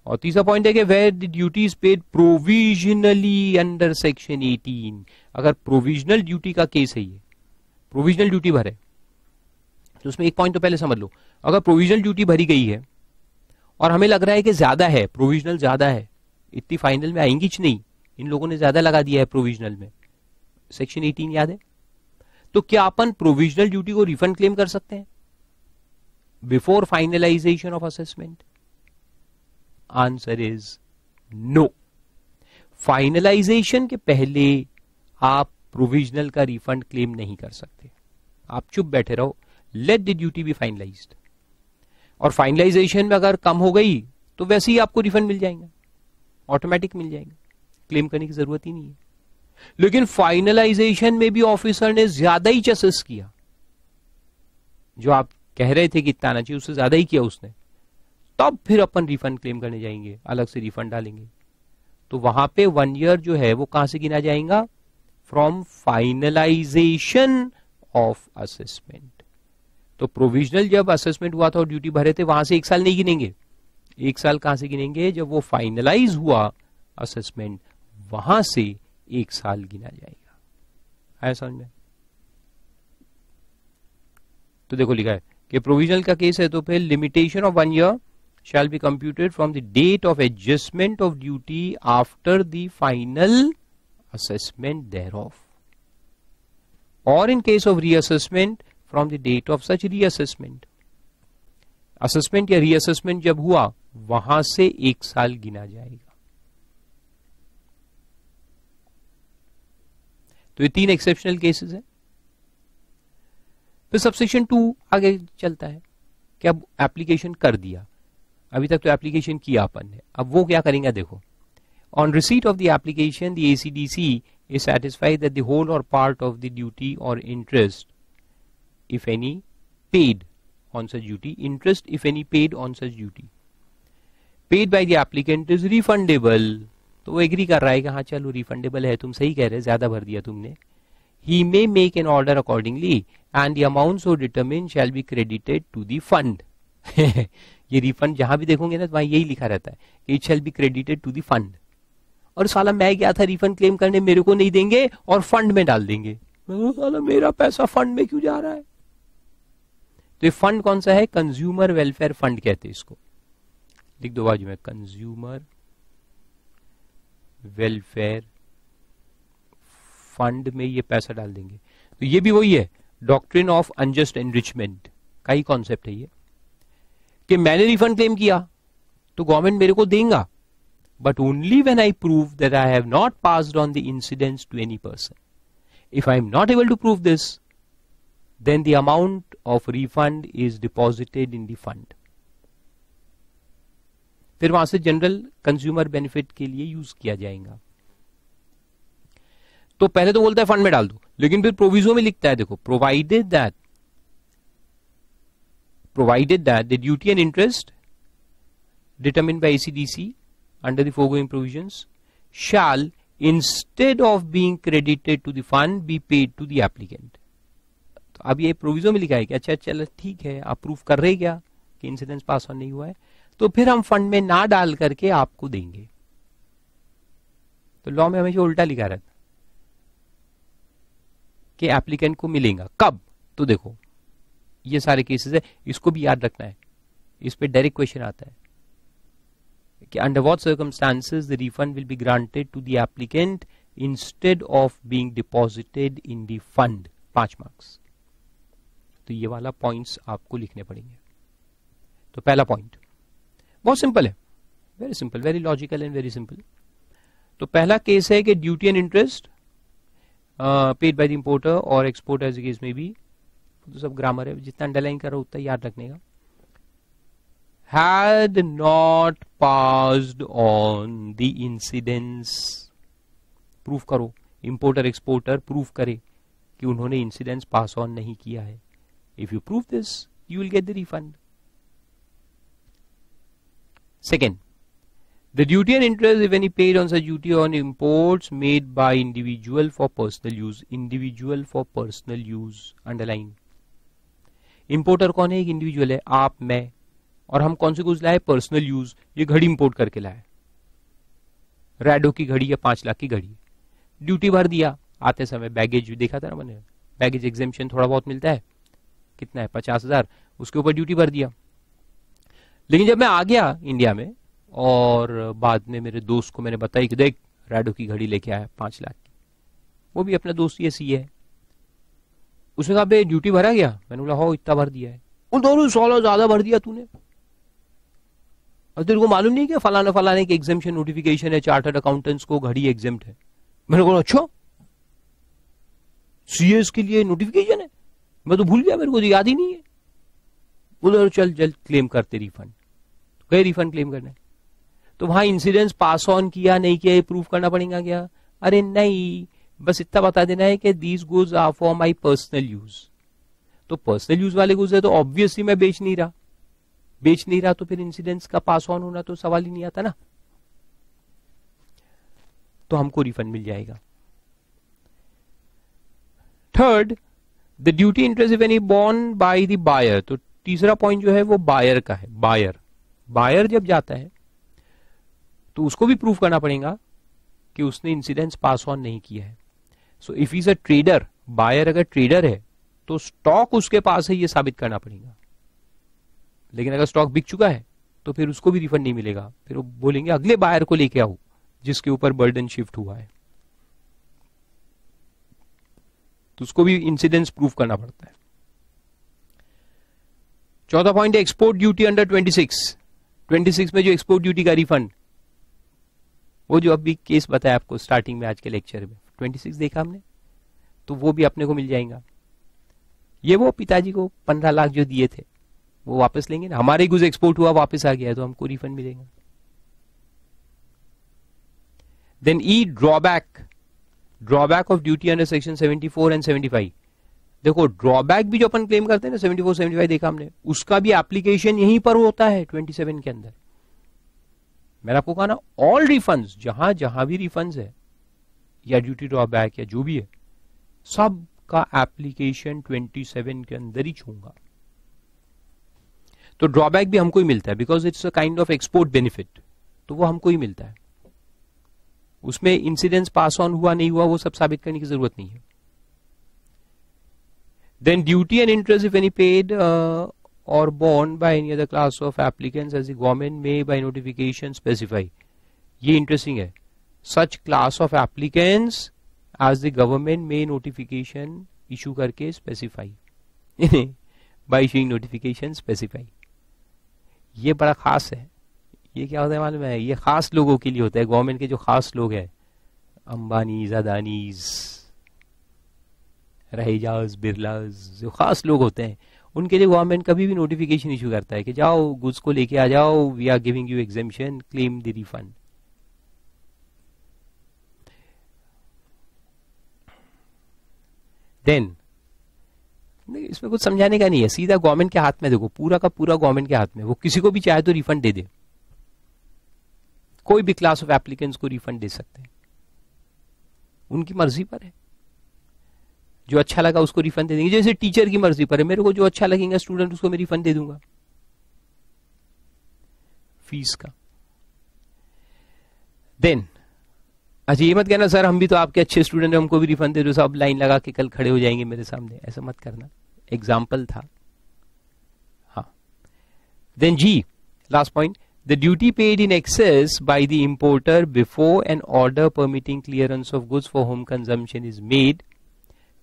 और तीसरा पॉइंट है कि where the duty is paid provisionally under section 18. अगर प्रोविजनल ड्यूटी का केस है, ये प्रोविजनल ड्यूटी भरे, तो उसमें एक पॉइंट तो पहले समझ लो. अगर प्रोविजनल ड्यूटी भरी गई है और हमें लग रहा है कि ज्यादा है, प्रोविजनल ज्यादा है, इतनी फाइनल में आएंगी नहीं, इन लोगों ने ज्यादा लगा दिया है प्रोविजनल में, सेक्शन 18 याद है, तो क्या अपन प्रोविजनल ड्यूटी को रिफंड क्लेम कर सकते हैं before finalisation of assessment? Answer is no. Finalisation के पहले आप प्रोविजनल का रिफंड क्लेम नहीं कर सकते. आप चुप बैठे रहो, let the duty B finalised. और फाइनलाइजेशन में अगर कम हो गई तो वैसे ही आपको रिफंड मिल जाएंगे, ऑटोमेटिक मिल जाएंगे, क्लेम करने की जरूरत ही नहीं है. लेकिन फाइनलाइजेशन में भी ऑफिसर ने ज्यादा ही चसेस किया, जो आप कह रहे थे कि इतना आना चाहिए उससे ज्यादा ही किया उसने, तब फिर अपन रिफंड क्लेम करने जाएंगे, अलग से रिफंड डालेंगे. तो वहां पे 1 year जो है वो कहां से गिना जाएगा, फ्रॉम फाइनलाइजेशन ऑफ असेसमेंट. तो प्रोविजनल जब असेसमेंट हुआ था और ड्यूटी भरे थे वहां से 1 साल नहीं गिनेंगे. 1 साल कहां से गिनेंगे, जब वो फाइनलाइज हुआ असेसमेंट वहां से 1 साल गिना जाएगा. आया समझ में? तो देखो लिखा है कि प्रोविजनल का केस है तो फिर limitation of 1 year shall be computed from the date of adjustment of duty after the final assessment thereof, or in case of reassessment from the date of such reassessment. Assessment या रीअसेसमेंट जब हुआ वहां से 1 साल गिना जाएगा। तो ये 3 एक्सेप्शनल केसेस है। फिर सबसेक्शन 2 आगे चलता है कि अब एप्लीकेशन कर दिया, अभी तक तो एप्लीकेशन किया अपन ने, अब वो क्या करेंगे देखो। On receipt of the application the AC DC is satisfied that the whole or part of the duty or interest, if any, paid on such duty, interest if any paid on such duty, paid by the applicant is refundable। तो वो एग्री कर रहा है कि हाँ चलो रिफंडेबल है, तुम सही कह रहे, ज्यादा भर दिया तुमने। He may make an order accordingly and the amount so determined shall be credited to the fund। ये रिफंड जहां भी देखोगे ना तो वहां यही लिखा रहता है कि it shall be credited to the fund। और साला मैं गया था रिफंड क्लेम करने, मेरे को नहीं देंगे और फंड में डाल देंगे। साला मेरा पैसा फंड में क्यों जा रहा है? तो ये फंड कौन सा है? कंज्यूमर वेलफेयर फंड कहते हैं इसको। लिख दो बाजू में, कंज्यूमर वेलफेयर फंड में ये पैसा डाल देंगे। तो ये भी वही है, डॉक्ट्रिन ऑफ अनजस्ट एनरिचमेंट का ही कॉन्सेप्ट है ये, कि मैंने रिफंड क्लेम किया तो गवर्नमेंट मेरे को देगा, but only when I prove that I have not passed on the incidents to any person. If I am not able to prove this, then the amount of refund is deposited in the fund. फिर वहां से जनरल कंज्यूमर बेनिफिट के लिए यूज किया जाएगा। तो पहले तो बोलता है फंड में डाल दो, लेकिन फिर प्रोविजो में लिखता है देखो, provided that the duty and interest determined bye AC DC under the foregoing provisions shall, instead of being credited to the fund, be paid to the applicant। तो अब ये प्रोविजो में लिखा है कि अच्छा चलो ठीक है, आप प्रूफ कर रहे क्या कि इंसिडेंस पास ऑन नहीं हुआ है, तो फिर हम फंड में ना डाल करके आपको देंगे। तो लॉ में हमेशा उल्टा लिखा रहता कि एप्लीकेंट को मिलेगा कब। तो देखो ये सारे केसेस है, इसको भी याद रखना है, इस पे डायरेक्ट क्वेश्चन आता है कि under what circumstances the refund will be granted to the applicant instead of being deposited in the fund। 5 marks. तो ये वाला पॉइंट्स आपको लिखने पड़ेंगे। तो पहला पॉइंट बहुत सिंपल है, very simple, very logical and very simple. तो पहला केस है कि duty and interest paid bye the importer और एक्सपोर्टर एज केस में भी, तो सब ग्रामर है, जितना अंडरलाइन करो उतना याद रखने का। had not passed on the incidents, proof करो, इंपोर्टर एक्सपोर्टर प्रूफ करे कि उन्होंने इंसिडेंस पास ऑन नहीं किया है। If you prove this you will get the refund. Second, the duty and interest if any paid on such duty on imports made by individual for personal use. Individual for personal use underline. Importer कौन है? एक इंडिविजुअल है, आप, मैं, और हम कौन सी गुड्स लाए? Personal use. ये घड़ी इंपोर्ट करके लाए, रैडो की घड़ी या 5 लाख की घड़ी। ड्यूटी भर दिया, आते समय बैगेज देखा था ना मैंने, बैगेज एग्जेम्पशन थोड़ा बहुत मिलता है, कितना है 50,000, उसके ऊपर ड्यूटी भर दिया। लेकिन जब मैं आ गया इंडिया में और बाद में मेरे दोस्त को मैंने बताई कि देख रैडो की घड़ी लेके आया 5 लाख की, वो भी अपना दोस्त ये सी है, उसने कहा बे ड्यूटी भरा गया? मैंने बोला हो इतना भर दिया है। उन दोनों 16 ज्यादा भर दिया तूने, और तेरे को मालूम नहीं कि फलाना फलाने की एग्जेम्पशन नोटिफिकेशन है, चार्टर्ड अकाउंटेंट्स को घड़ी एग्जेम्प्ट है। मैंने कहा अच्छा सीएस के लिए नोटिफिकेशन है, मैं तो भूल गया, मेरे को तो याद ही नहीं है। बोले चल जल्द क्लेम करते रिफंड। तो गए रिफंड क्लेम करने, तो वहां इंसिडेंस पास ऑन किया नहीं किया ये प्रूफ करना पड़ेगा क्या? अरे नहीं, बस इतना बता देना है कि these goods are for my personal use. तो पर्सनल यूज वाले गुड्स है तो ऑब्वियसली मैं बेच नहीं रहा, तो फिर इंसिडेंस का पास ऑन होना तो सवाल ही नहीं आता ना, तो हमको रिफंड मिल जाएगा। Third, the duty interest if any borne by the buyer. तो तीसरा पॉइंट जो है वो बायर का है। बायर जब जाता है तो उसको भी प्रूफ करना पड़ेगा कि उसने इंसिडेंस पास ऑन नहीं किया है। So if is a trader, buyer अगर ट्रेडर है तो स्टॉक उसके पास है ये साबित करना पड़ेगा। लेकिन अगर स्टॉक बिक चुका है तो फिर उसको भी रिफंड नहीं मिलेगा, फिर वो बोलेंगे अगले बायर को लेके आओ जिसके ऊपर बर्डन शिफ्ट हुआ है, तो उसको भी इंसिडेंस प्रूफ करना पड़ता है। चौथा पॉइंट है एक्सपोर्ट ड्यूटी अंडर 26 में जो एक्सपोर्ट ड्यूटी का रिफंड, वो जो अभी केस बताया आपको स्टार्टिंग में आज के लेक्चर में, 26 देखा हमने, तो वो भी अपने को मिल जाएगा। ये वो पिताजी को 15 लाख जो दिए थे वो वापस लेंगे ना, हमारे गुड्स एक्सपोर्ट हुआ वापस आ गया तो हमको रिफंड मिलेगा। Then E drawback of duty under section 74 and 75। देखो ड्रॉबैक भी जो अपन क्लेम करते हैं ना 74 75 देखा हमने, उसका भी एप्लीकेशन यहीं पर होता है 27 के अंदर। मैंने आपको कहा ना ऑल रिफंड्स, जहां जहां भी रिफंड्स है या ड्यूटी ड्रॉबैक या जो भी है, सब का एप्लीकेशन 27 के अंदर ही छूंगा। तो ड्रॉबैक भी हमको ही मिलता है because it's a kind of export benefit, तो वो हमको ही मिलता है। उसमें इंसिडेंस पास ऑन हुआ नहीं हुआ वो सब साबित करने की जरूरत नहीं है। Then duty and interest if any paid or borne by any other class of applicants as the government may by notification specify। ये इंटरेस्टिंग है, such class of applicants as the government may notification issue करके specify by issuing notification specify। ये बड़ा खास है। ये क्या होता है मालूम है, ये खास लोगों के लिए होता है, गवर्नमेंट के जो खास लोग हैं, अंबानीज अदानीज रहेजाज बिरलाज, जो खास लोग होते हैं उनके लिए गवर्नमेंट कभी भी नोटिफिकेशन इशू करता है कि जाओ गुड्स को लेके आ जाओ, we are giving you exemption, claim the refund. Then इसमें कुछ समझाने का नहीं है, सीधा गवर्नमेंट के हाथ में, देखो पूरा का पूरा गवर्नमेंट के हाथ में, वो किसी को भी चाहे तो रिफंड दे दे, कोई भी क्लास ऑफ एप्लीकेंट्स को रिफंड दे सकते हैं, उनकी मर्जी पर है। जो अच्छा लगा उसको रिफंड दे देंगे, जैसे टीचर की मर्जी पर है, मेरे को जो अच्छा लगेगा स्टूडेंट उसको मैं रिफंड दे दूंगा फीस का। देन अच्छा ये मत कहना सर हम भी तो आपके अच्छे स्टूडेंट हैं, हमको भी रिफंड दे दो, सब लाइन लगा के कल खड़े हो जाएंगे मेरे सामने, ऐसा मत करना, एग्जाम्पल था। हाँ then G last point, the duty paid in excess by the importer before an order permitting clearance of goods for home consumption is made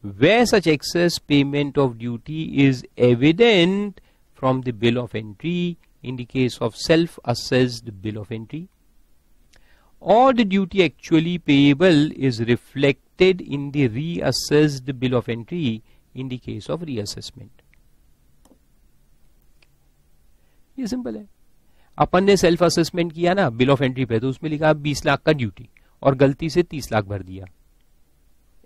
where such excess payment of duty is evident from the bill of entry in the case of self-assessed bill of entry, or the duty actually payable is reflected in the reassessed bill of entry in the case of reassessment। ये सिंपल है, अपन ने सेल्फ असेसमेंट किया ना बिल ऑफ एंट्री पे, तो उसमें लिखा 20 लाख का ड्यूटी और गलती से 30 लाख भर दिया,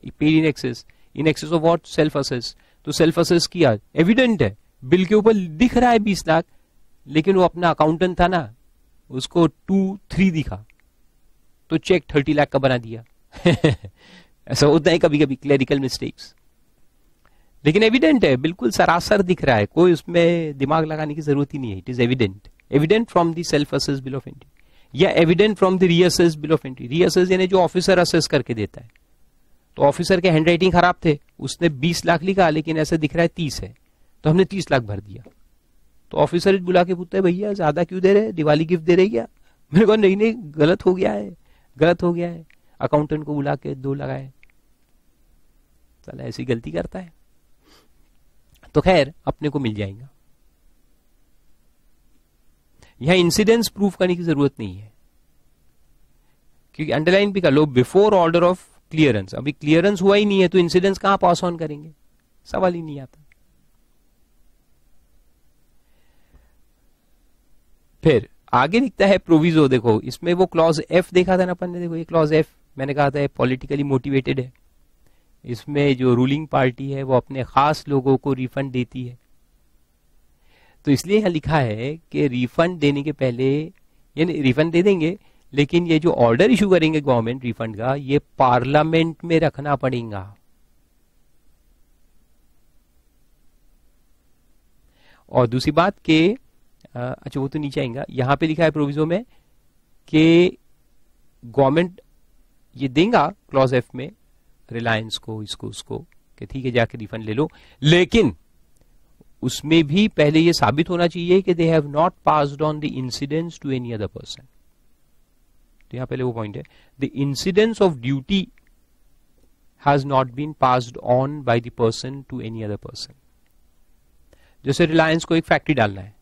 paid in access, in excess of what, self assess. तो सेल्फ असेस किया, एविडेंट है, बिल के ऊपर दिख रहा है 20 लाख, लेकिन वो अपना अकाउंटेंट था ना, उसको 2-3 दिखा, तो चेक 30 लाख का बना दिया ऐसा होता है कभी कभी, क्लेरिकल मिस्टेक्स, लेकिन एविडेंट है, बिल्कुल सरासर दिख रहा है, कोई उसमें दिमाग लगाने की जरूरत ही नहीं है, it is evident from the self assess bill of entry या evident from the reassess bill of entry. Reassess यानी जो ऑफिसर असेस करके देता है, तो ऑफिसर के हैंडराइटिंग खराब थे, उसने 20 लाख लिखा लेकिन ऐसा दिख रहा है 30 है, तो हमने 30 लाख भर दिया। तो ऑफिसर बुला के पूछते हैं भैया ज्यादा क्यों दे रहे, दिवाली गिफ्ट दे रहे क्या? मैंने कहा नहीं गलत हो गया है। अकाउंटेंट को बुला के 2 लगाए, चला ऐसी गलती करता है, तो खैर अपने को मिल जाएगा। यहां इंसिडेंस प्रूफ करने की जरूरत नहीं है, क्योंकि अंडरलाइन भी कर लो, बिफोर ऑर्डर ऑफ क्लियरेंस, अभी क्लियरेंस हुआ ही नहीं है तो इंसिडेंस कहां पास ऑन करेंगे, सवाल ही नहीं आता। फिर आगे दिखता है प्रोविजो, देखो इसमें वो क्लॉज एफ देखा था ना अपन ने, देखो ये क्लॉज एफ मैंने कहा था पॉलिटिकली मोटिवेटेड है, इसमें जो रूलिंग पार्टी है वो अपने खास लोगों को रिफंड देती है, तो इसलिए यहां लिखा है कि रिफंड देने के पहले, यानी रिफंड दे देंगे लेकिन ये जो ऑर्डर इशू करेंगे गवर्नमेंट रिफंड का, ये पार्लियामेंट में रखना पड़ेगा। और दूसरी बात के अच्छा वो तो नीचे आएगा, यहां पे लिखा है प्रोविजो में कि गवर्नमेंट ये देगा क्लॉज एफ में रिलायंस को, इसको उसको, कि ठीक है जाके रिफंड ले लो, लेकिन उसमें भी पहले ये साबित होना चाहिए कि they have not passed on the incidence to any other person. तो यहां पहले वो पॉइंट है, the incidence of duty has not been passed on by the person to any other person. जैसे रिलायंस को एक फैक्ट्री डालना है,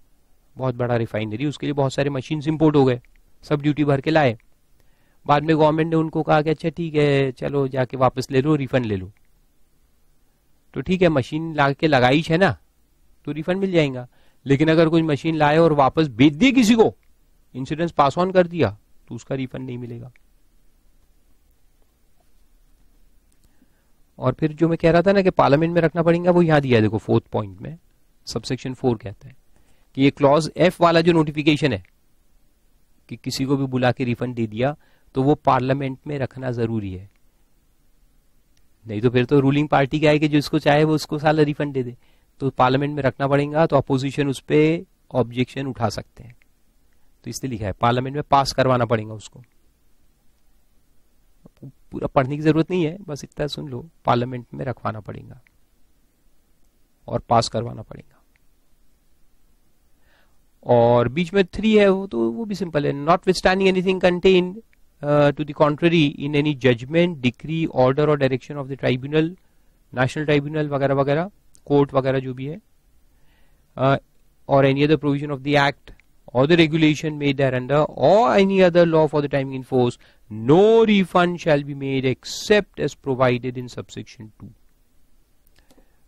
बहुत बड़ा रिफाइनरी, उसके लिए बहुत सारे मशीन्स इंपोर्ट हो गए, सब ड्यूटी भर के लाए। बाद में गवर्नमेंट ने उनको कहा कि अच्छा ठीक है चलो जाके वापस ले लो, रिफंड ले लो। तो ठीक है, मशीन ला के लगाई है ना, तो रिफंड मिल जाएगा। लेकिन अगर कोई मशीन लाए और वापस बेच दी किसी को, इंश्योरेंस पास ऑन कर दिया, तो उसका रिफंड नहीं मिलेगा। और फिर जो मैं कह रहा था ना कि पार्लियामेंट में रखना पड़ेगा, वो यहां दिया है, देखो 4th पॉइंट में सबसेक्शन 4 कहता है कि ये क्लॉज F वाला जो नोटिफिकेशन है कि किसी को भी बुला के रिफंड दे दिया, तो वो पार्लियामेंट में रखना जरूरी है। नहीं तो फिर तो रूलिंग पार्टी क्या है कि जिसको चाहे वो उसको साला रिफंड दे दे। तो पार्लियामेंट में रखना पड़ेगा, तो अपोजिशन उस पर ऑब्जेक्शन उठा सकते हैं। तो इसलिए लिखा है पार्लियामेंट में पास करवाना पड़ेगा उसको। पूरा पढ़ने की जरूरत नहीं है, बस इतना सुन लो, पार्लियामेंट में रखवाना पड़ेगा और पास करवाना पड़ेगा। और बीच में 3 है, वो भी सिंपल है, notwithstanding anything contained to the contrary in any judgment, decree, order or direction of the tribunal, national tribunal वगैरह वगैरह, कोर्ट वगैरह जो भी है, or any other provision of the act or the regulation made thereunder or any other law for the time in force, no refund shall be made except as provided in subsection 2.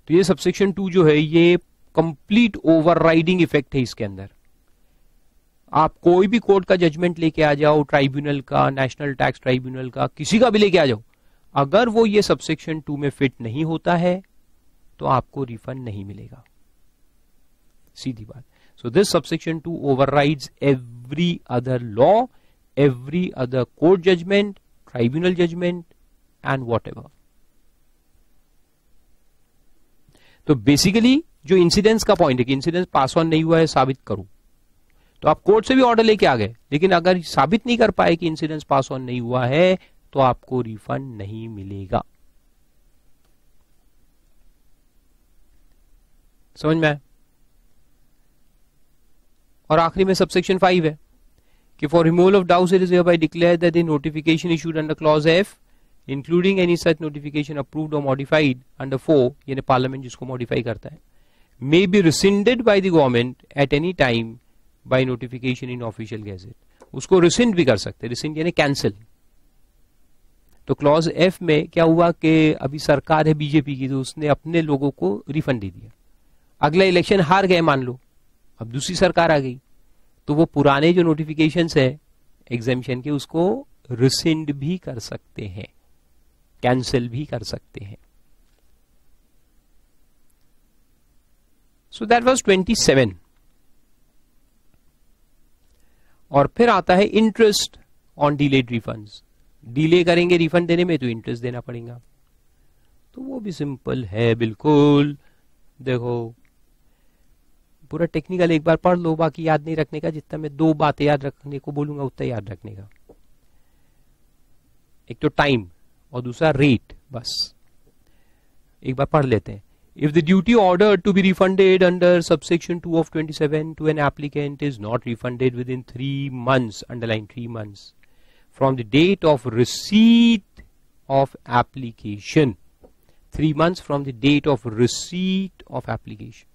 तो ये subsection 2 जो है ये complete overriding effect है इसके अंदर। आप कोई भी कोर्ट का जजमेंट लेके आ जाओ, ट्राइब्यूनल का, नेशनल टैक्स ट्राइब्यूनल का, किसी का भी लेके आ जाओ, अगर वो ये सबसेक्शन 2 में फिट नहीं होता है तो आपको रिफंड नहीं मिलेगा, सीधी बात। So this subsection 2 overrides every other law, every other court judgment, tribunal judgment and whatever. तो बेसिकली जो इंसिडेंस का पॉइंट है कि इंसिडेंस पास ऑन नहीं हुआ है, साबित करो। तो आप कोर्ट से भी ऑर्डर लेके आ गए, लेकिन अगर साबित नहीं कर पाए कि इंसिडेंस पास ऑन नहीं हुआ है, तो आपको रिफंड नहीं मिलेगा। समझ में आया? और आखिरी में सबसेक्शन 5 है कि for removal of doubts it is hereby declared that the notification issued under clause F, including any such notification approved or modified under 4, यानी पार्लियामेंट जिसको मॉडिफाई करता है, may be rescinded by the government at any time by notification in official gazette। उसको रिसिंड भी कर सकते हैं, रिसिंड यानी कैंसिल। तो क्लॉज F में क्या हुआ कि अभी सरकार है बीजेपी की, तो उसने अपने लोगों को रिफंड दे दिया। अगला इलेक्शन हार गए मान लो, अब दूसरी सरकार आ गई, तो वो पुराने जो नोटिफिकेशंस है एग्जेम्पशन के, उसको रिसिंड भी कर सकते हैं, कैंसिल भी कर सकते हैं। So that was 27। और फिर आता है interest on delayed refunds. Delay करेंगे रिफंड देने में तो इंटरेस्ट देना पड़ेगा। तो वो भी सिंपल है बिल्कुल। देखो पूरा टेक्निकल एक बार पढ़ लो, बाकी याद नहीं रखने का। जितना मैं 2 बातें याद रखने को बोलूंगा उतना याद रखने का। एक तो टाइम और दूसरा रेट, बस एक बार पढ़ लेते हैं। If the duty ordered to be refunded under subsection 2 of 27 to an applicant is not refunded within 3 months, underline 3 months, from the date of receipt of application, 3 months from the date of receipt of application,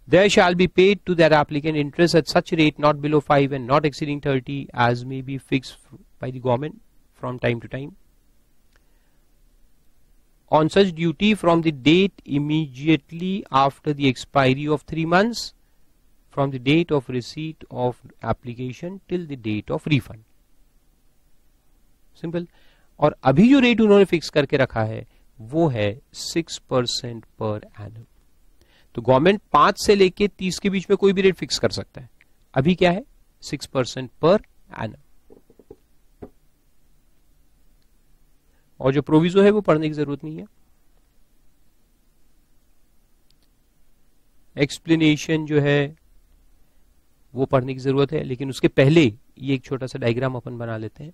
there shall be paid to that applicant interest at such rate not below 5 and not exceeding 30 as may be fixed by the government from time to time. On such duty from the date immediately after the expiry of 3 months from the date of receipt of application till the date of refund. Simple. और अभी जो रेट उन्होंने फिक्स करके रखा है वो है 6% पर एनम। तो गवर्नमेंट 5 से लेके 30 के बीच में कोई भी रेट फिक्स कर सकता है। अभी क्या है? 6% पर एनम। और जो प्रोविजो है वो पढ़ने की जरूरत नहीं है। एक्सप्लेनेशन जो है वो पढ़ने की जरूरत है, लेकिन उसके पहले ये एक छोटा सा डायग्राम अपन बना लेते हैं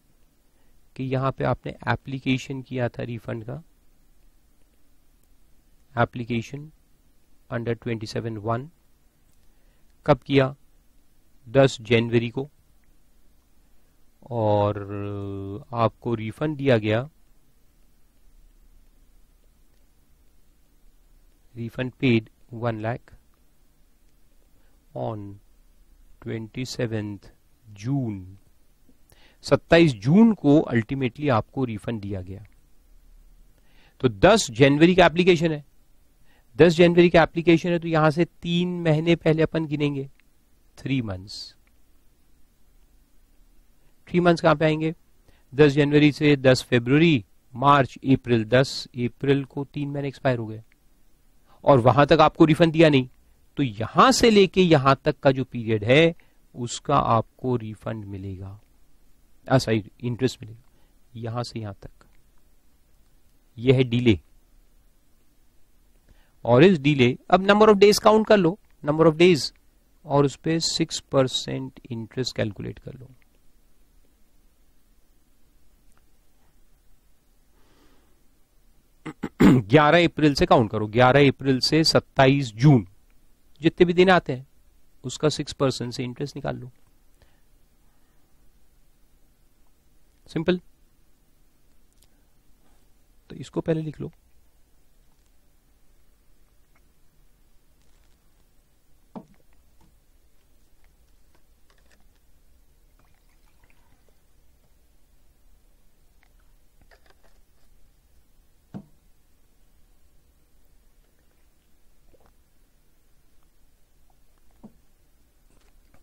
कि यहां पे आपने एप्लीकेशन किया था रिफंड का, एप्लीकेशन अंडर 27(1) कब किया? 10 जनवरी को, और आपको रिफंड दिया गया, refund paid 1 लाख ऑन 27 जून। 27 जून को अल्टीमेटली आपको रिफंड दिया गया। तो 10 जनवरी का एप्लीकेशन है, 10 जनवरी का एप्लीकेशन है, तो यहां से 3 महीने पहले अपन गिनेंगे, 3 मंथ्स। 3 मंथ्स कहां पे आएंगे? 10 जनवरी से 10 फरवरी, मार्च, अप्रैल। 10 अप्रैल को 3 महीने एक्सपायर हो गए और वहां तक आपको रिफंड दिया नहीं, तो यहां से लेके यहां तक का जो पीरियड है उसका आपको रिफंड मिलेगा, सॉरी इंटरेस्ट मिलेगा, यहां से यहां तक। यह है डिले। और इस डिले, अब नंबर ऑफ डेज काउंट कर लो, नंबर ऑफ डेज, और उस पर 6% इंटरेस्ट कैलकुलेट कर लो। ग्यारह अप्रैल से काउंट करो, 11 अप्रैल से 27 जून, जितने भी दिन आते हैं उसका 6% से इंटरेस्ट निकाल लो। सिंपल। तो इसको पहले लिख लो।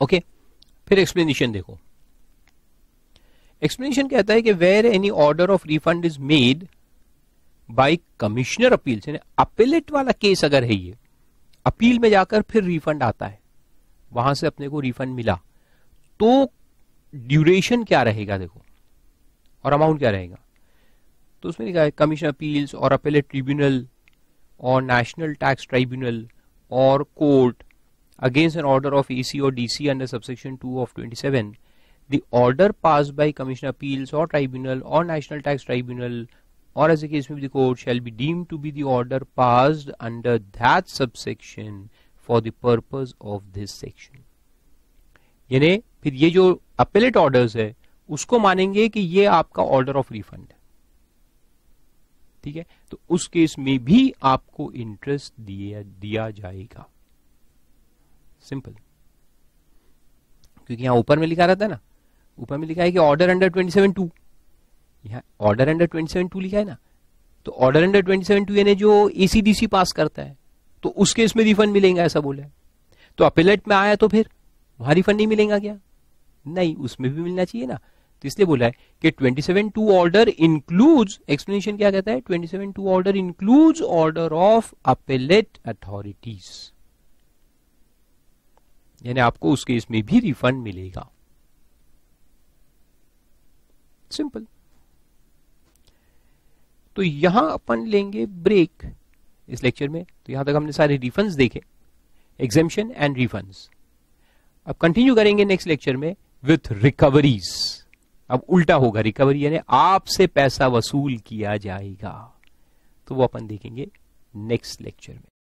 ओके, फिर एक्सप्लेनेशन देखो। एक्सप्लेनेशन कहता है कि where any order of refund is made by commissioner appeals, यानी अपीलेट वाला केस अगर है, ये अपील में जाकर फिर रिफंड आता है, वहां से अपने को रिफंड मिला, तो ड्यूरेशन क्या रहेगा देखो, और अमाउंट क्या रहेगा। तो उसमें लिखा है कमिश्नर अपील्स और अपीलेट ट्रिब्यूनल और national tax tribunal or court against an order of AC or DC under subsection 2 of 27, the order passed by Commissioner Appeals or Tribunal or National Tax Tribunal or as the case may be the court shall be deemed to be the order passed under that subsection for the purpose of this section. यानी फिर ये जो appellate orders है उसको मानेंगे कि ये आपका order of refund है, ठीक है। तो उस केस में भी आपको इंटरेस्ट दिया जाएगा। सिंपल। क्योंकि यहां ऊपर में लिखा रहता है ना, ऊपर में लिखा है कि ऑर्डर अंडर 27(2), यहां ऑर्डर अंडर 27(2) लिखा है ना, तो ऑर्डर अंडर 27(2) यानी जो एसीडीसी पास करता है, तो उस केस में रिफंड मिलेगा, ऐसा बोला है। तो अपीलेट में आया तो फिर वहां रिफंड नहीं मिलेगा क्या? नहीं, उसमें भी मिलना चाहिए ना। तो इसलिए बोला है कि 27(2) ऑर्डर इंक्लूड्स, एक्सप्लेनेशन क्या कहता है, 27(2) order includes order of appellate authorities, यानी आपको उस केस में भी रिफंड मिलेगा। सिंपल। तो यहां अपन लेंगे ब्रेक इस लेक्चर में। तो यहां तक हमने सारे रिफंड्स देखे, एग्जेम्पशन एंड रिफंड्स। अब कंटिन्यू करेंगे नेक्स्ट लेक्चर में विथ रिकवरीज। अब उल्टा होगा, रिकवरी यानी आपसे पैसा वसूल किया जाएगा, तो वो अपन देखेंगे नेक्स्ट लेक्चर में।